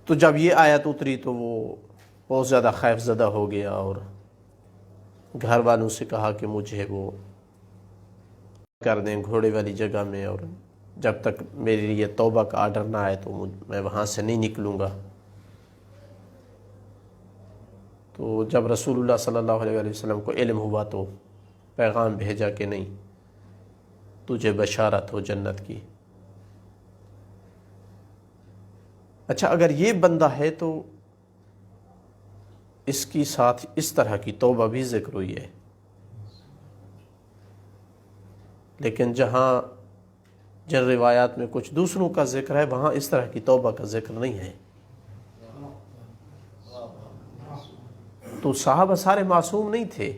A: تو جب یہ آیت اتری تو وہ بہت زیادہ خوف زدہ ہو گیا اور گھر والوں سے کہا کہ مجھے وہ کر دیں گھوڑے والی جگہ میں، اور جب تک میرے لیے توبہ کا آرڈر نہ آئے تو میں وہاں سے نہیں نکلوں گا. تو جب رسول اللہ صلی اللہ علیہ وسلم کو علم ہوا تو پیغام بھیجا کہ نہیں، تجھے بشارت ہو جنت کی. اچھا، اگر یہ بندہ ہے تو اس کی ساتھ اس طرح کی توبہ بھی ذکر ہوئی ہے، لیکن جہاں جن روایات میں کچھ دوسروں کا ذکر ہے وہاں اس طرح کی توبہ کا ذکر نہیں ہے. تو صحابہ سارے معصوم نہیں تھے،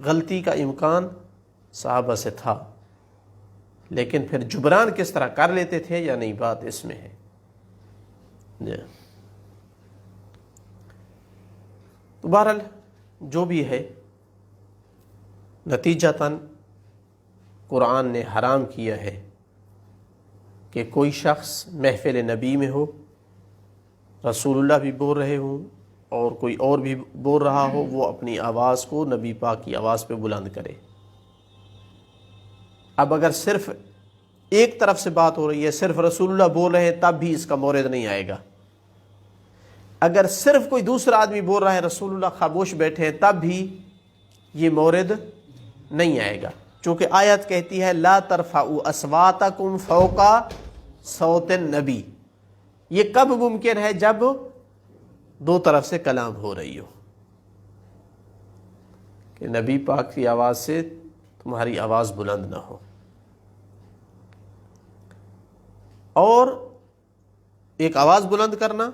A: غلطی کا امکان صحابہ سے تھا، لیکن پھر جبران کس طرح کر لیتے تھے یا نہیں، بات اس میں ہے. تو بہرحال جو بھی ہے، نتیجتاً قرآن نے حرام کیا ہے کہ کوئی شخص محفل نبی میں ہو، رسول اللہ بھی بول رہے ہوں اور کوئی اور بھی بول رہا ہو، وہ اپنی آواز کو نبی پاک کی آواز پہ بلند کرے. اب اگر صرف ایک طرف سے بات ہو رہی ہے، صرف رسول اللہ بول رہے ہیں، تب بھی اس کا مورد نہیں آئے گا. اگر صرف کوئی دوسرا آدمی بول رہا ہے، رسول اللہ خاموش بیٹھے ہیں، تب بھی یہ مورد نہیں آئے گا، چونکہ آیت کہتی ہے لا ترفعوا اصواتکم فوق صوت النبی. یہ کب ممکن ہے؟ جب دو طرف سے کلام ہو رہی ہو، کہ نبی پاک کی آواز سے تمہاری آواز بلند نہ ہو. اور ایک آواز بلند کرنا،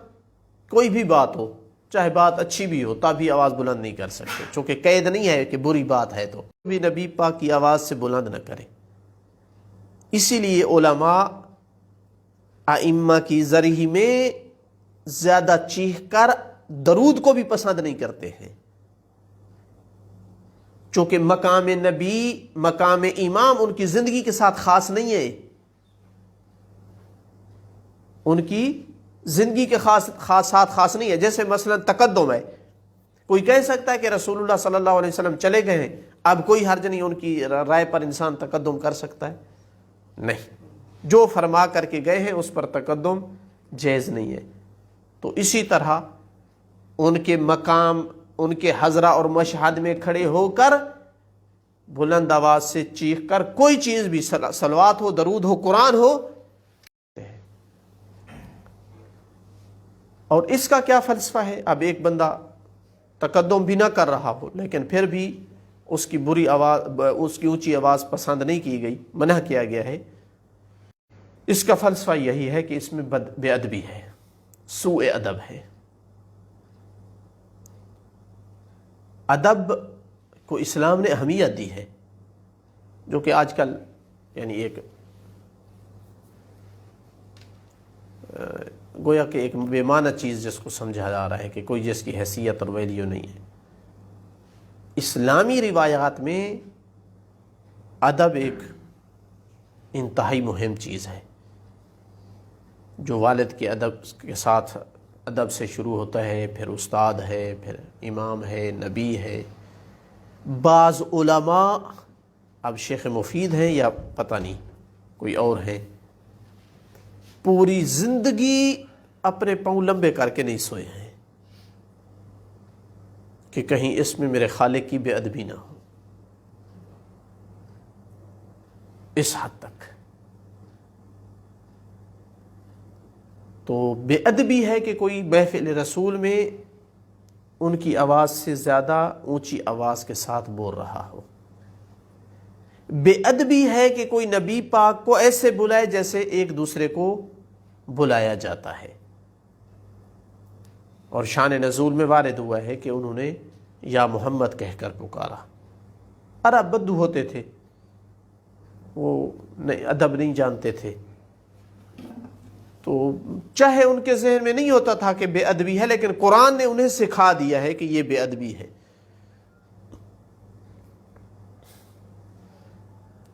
A: کوئی بھی بات ہو، چاہے بات اچھی بھی ہو، تب بھی آواز بلند نہیں کر سکتے، چونکہ قید نہیں ہے کہ بری بات ہے تو بھی نبی پاک کی آواز سے بلند نہ کرے. اسی لیے علماء ائمہ کی ذریعہ میں زیادہ چیخ کر درود کو بھی پسند نہیں کرتے ہیں، چونکہ مقام نبی، مقام امام ان کی زندگی کے ساتھ خاص نہیں ہے، ان کی زندگی کے ساتھ خاص نہیں ہے. جیسے مثلا تقدم ہے، کوئی کہہ سکتا ہے کہ رسول اللہ صلی اللہ علیہ وسلم چلے گئے ہیں، اب کوئی حرج نہیں، ان کی رائے پر انسان تقدم کر سکتا ہے؟ نہیں، جو فرما کر کے گئے ہیں اس پر تقدم جائز نہیں ہے. تو اسی طرح ان کے مقام، ان کے حضرہ اور مشہد میں کھڑے ہو کر بلند آواز سے چیخ کر کوئی چیز بھی، صلوات ہو، درود ہو، قرآن ہو. اور اس کا کیا فلسفہ ہے؟ اب ایک بندہ تقدم بھی نہ کر رہا ہو، لیکن پھر بھی اس کی بری آواز، اس کی اونچی آواز پسند نہیں کی گئی، منع کیا گیا ہے. اس کا فلسفہ یہی ہے کہ اس میں بے ادبی ہے، سوء ادب ہے. ادب کو اسلام نے اہمیت دی ہے، جو کہ آج کل یعنی ایک گویا کہ ایک بے معنی چیز جس کو سمجھا جا رہا ہے کہ کوئی جس کی حیثیت اور ویلیو نہیں ہے. اسلامی روایات میں ادب ایک انتہائی مہم چیز ہے، جو والد کے ادب کے ساتھ ادب سے شروع ہوتا ہے، پھر استاد ہے، پھر امام ہے، نبی ہے. بعض علماء، اب شیخ مفید ہیں یا پتہ نہیں کوئی اور ہیں، پوری زندگی اپنے پاؤں لمبے کر کے نہیں سوئے ہیں کہ کہیں اس میں میرے خالق کی بے ادبی نہ ہو. اس حد تک تو بے ادبی ہے کہ کوئی محفل رسول میں ان کی آواز سے زیادہ اونچی آواز کے ساتھ بول رہا ہو. بے ادبی ہے کہ کوئی نبی پاک کو ایسے بلائے جیسے ایک دوسرے کو بلایا جاتا ہے. اور شان نزول میں وارد ہوا ہے کہ انہوں نے یا محمد کہہ کر پکارا. عرب بدو ہوتے تھے، وہ ادب نہیں جانتے تھے، تو چاہے ان کے ذہن میں نہیں ہوتا تھا کہ بے ادبی ہے، لیکن قرآن نے انہیں سکھا دیا ہے کہ یہ بے ادبی ہے،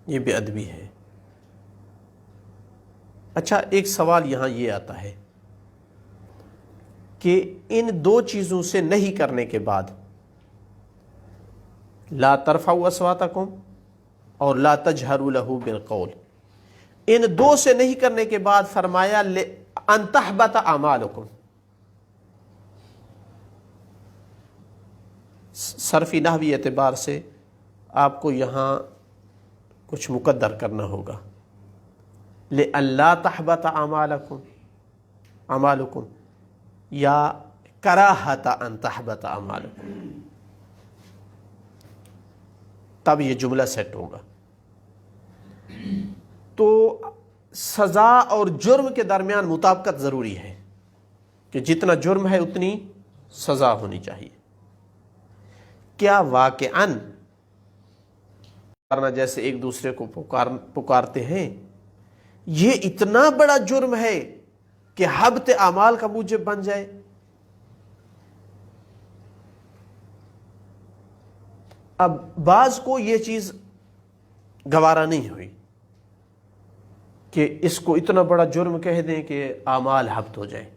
A: یہ بے ادبی ہے. اچھا، ایک سوال یہاں یہ آتا ہے کہ ان دو چیزوں سے نہیں کرنے کے بعد، لا ترفعوا اصواتکم اور لا تجہروا لہ بالقول، ان دو سے نہیں کرنے کے بعد فرمایا ان تحبط اعمالکم. صرفی نحوی اعتبار سے آپ کو یہاں کچھ مقدر کرنا ہوگا. لئلا تحبط اعمالکم یا کراہت ان تحبط اعمالکم، تب یہ جملہ سیٹ ہوگا. تو سزا اور جرم کے درمیان مطابقت ضروری ہے کہ جتنا جرم ہے اتنی سزا ہونی چاہیے. کیا واقعاً پکارنا جیسے ایک دوسرے کو پکارتے ہیں، یہ اتنا بڑا جرم ہے کہ حبط اعمال کا موجب بن جائے۔ اب بعض کو یہ چیز گوارا نہیں ہوئی کہ اس کو اتنا بڑا جرم کہہ دیں کہ اعمال حبط ہو جائے۔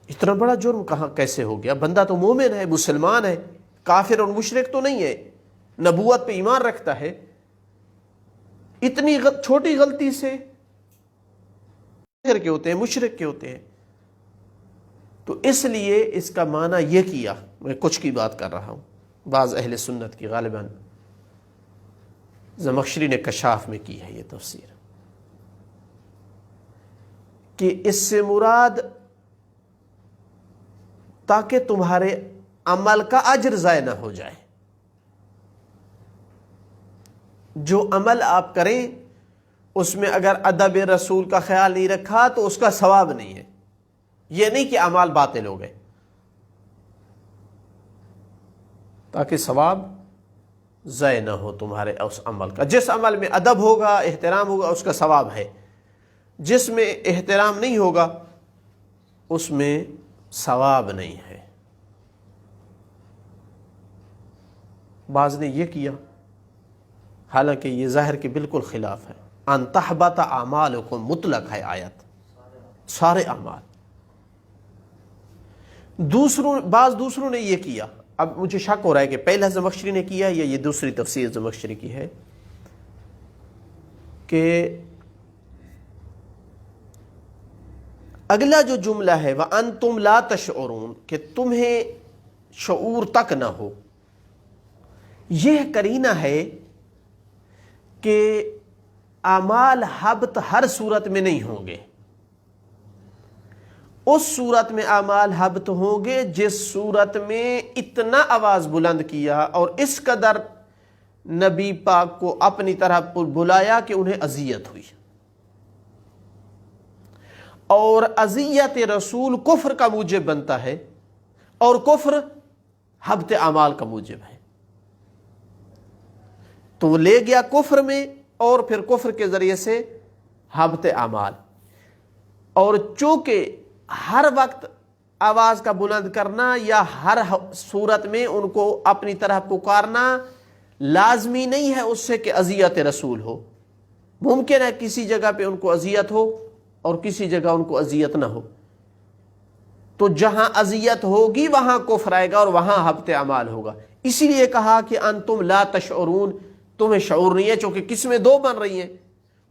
A: اتنا بڑا جرم کہاں کیسے ہو گیا؟ بندہ تو مومن ہے، مسلمان ہے، کافر اور مشرک تو نہیں ہے، نبوت پہ ایمان رکھتا ہے، اتنی چھوٹی غلطی سے کافر کے ہوتے ہیں، مشرک کے ہوتے ہیں۔ تو اس لیے اس کا معنی یہ کیا، میں کچھ کی بات کر رہا ہوں، بعض اہل سنت کی، غالباً زمخشری نے کشاف میں کی ہے یہ تفسیر، کہ اس سے مراد تاکہ تمہارے عمل کا اجر ضائع نہ ہو جائے، جو عمل آپ کریں اس میں اگر ادب رسول کا خیال نہیں رکھا تو اس کا ثواب نہیں ہے۔ یہ نہیں کہ اعمال باطل ہو گئے، تاکہ ثواب ضائع نہ ہو تمہارے اس عمل کا۔ جس عمل میں ادب ہوگا، احترام ہوگا، اس کا ثواب ہے، جس میں احترام نہیں ہوگا اس میں ثواب نہیں ہے۔ بعض نے یہ کیا، حالانکہ یہ ظاہر کے بالکل خلاف ہے۔ ان تحبط اعمالکم مطلق ہے آیت، سارے اعمال۔ بعض دوسروں نے یہ کیا، اب مجھے شک ہو رہا ہے کہ پہلا زمخشری نے کیا یا یہ دوسری تفسیر زمخشری کی ہے، کہ اگلا جو جملہ ہے وَأَنْتُمْ لَا تَشْعُرُونَ، کہ تمہیں شعور تک نہ ہو، یہ قرینہ ہے کہ اعمال حبط ہر صورت میں نہیں ہوں گے۔ اس صورت میں اعمال حبط ہوں گے جس صورت میں اتنا آواز بلند کیا اور اس قدر نبی پاک کو اپنی طرف بلایا کہ انہیں اذیت ہوئی، اور اذیت رسول کفر کا موجب بنتا ہے، اور کفر حبط اعمال کا موجب ہے۔ تو وہ لے گیا کفر میں، اور پھر کفر کے ذریعے سے حبط اعمال۔ اور چونکہ ہر وقت آواز کا بلند کرنا یا ہر صورت میں ان کو اپنی طرح پکارنا لازمی نہیں ہے اس سے کہ اذیت رسول ہو، ممکن ہے کسی جگہ پہ ان کو اذیت ہو اور کسی جگہ ان کو اذیت نہ ہو، تو جہاں اذیت ہوگی وہاں کفر آئے گا اور وہاں حبط اعمال ہوگا۔ اسی لیے کہا کہ انتم لا تشعرون، تمہیں شعور نہیں ہے، چونکہ قسمیں دو بن رہی ہیں،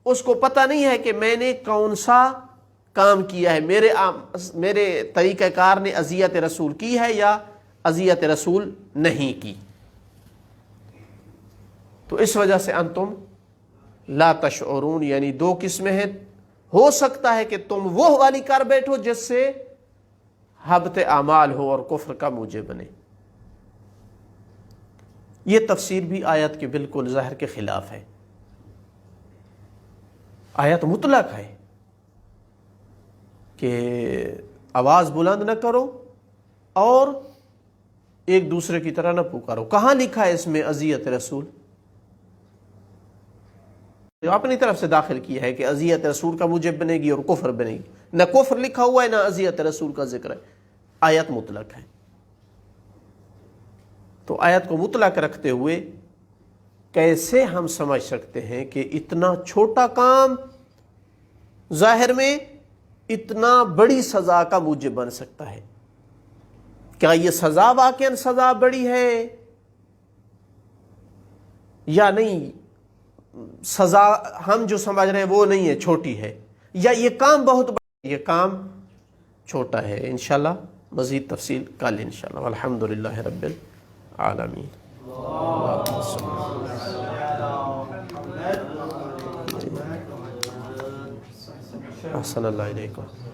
A: اس کو پتہ نہیں ہے کہ میں نے کون سا کام کیا ہے، میرے طریقہ کار نے اذیت رسول کی ہے یا اذیت رسول نہیں کی۔ تو اس وجہ سے انتم لا تشعرون، یعنی دو قسمیں ہیں، ہو سکتا ہے کہ تم وہ والی کر بیٹھو جس سے حبط اعمال ہو اور کفر کا موجب بنے۔ یہ تفسیر بھی آیت کے بالکل ظاہر کے خلاف ہے۔ آیت مطلق ہے کہ آواز بلند نہ کرو اور ایک دوسرے کی طرح نہ پکارو۔ کہاں لکھا ہے اس میں اذیت رسول؟ اپنی طرف سے داخل کیا ہے کہ اذیت رسول کا موجب بنے گی اور کفر بنے گی، نہ کفر لکھا ہوا ہے نہ اذیت رسول کا ذکر ہے، آیت مطلق ہے۔ تو آیت کو مطلق رکھتے ہوئے کیسے ہم سمجھ سکتے ہیں کہ اتنا چھوٹا کام ظاہر میں اتنا بڑی سزا کا موجب بن سکتا ہے؟ کیا یہ سزا واقعاً سزا بڑی ہے یا نہیں؟ سزا ہم جو سمجھ رہے ہیں وہ نہیں ہے، چھوٹی ہے، یا یہ کام بہت بڑا، یہ کام چھوٹا ہے؟ انشاءاللہ مزید تفصیل کل انشاءاللہ۔ والحمدللہ رب العالمین۔ احسن اللہ علیکم۔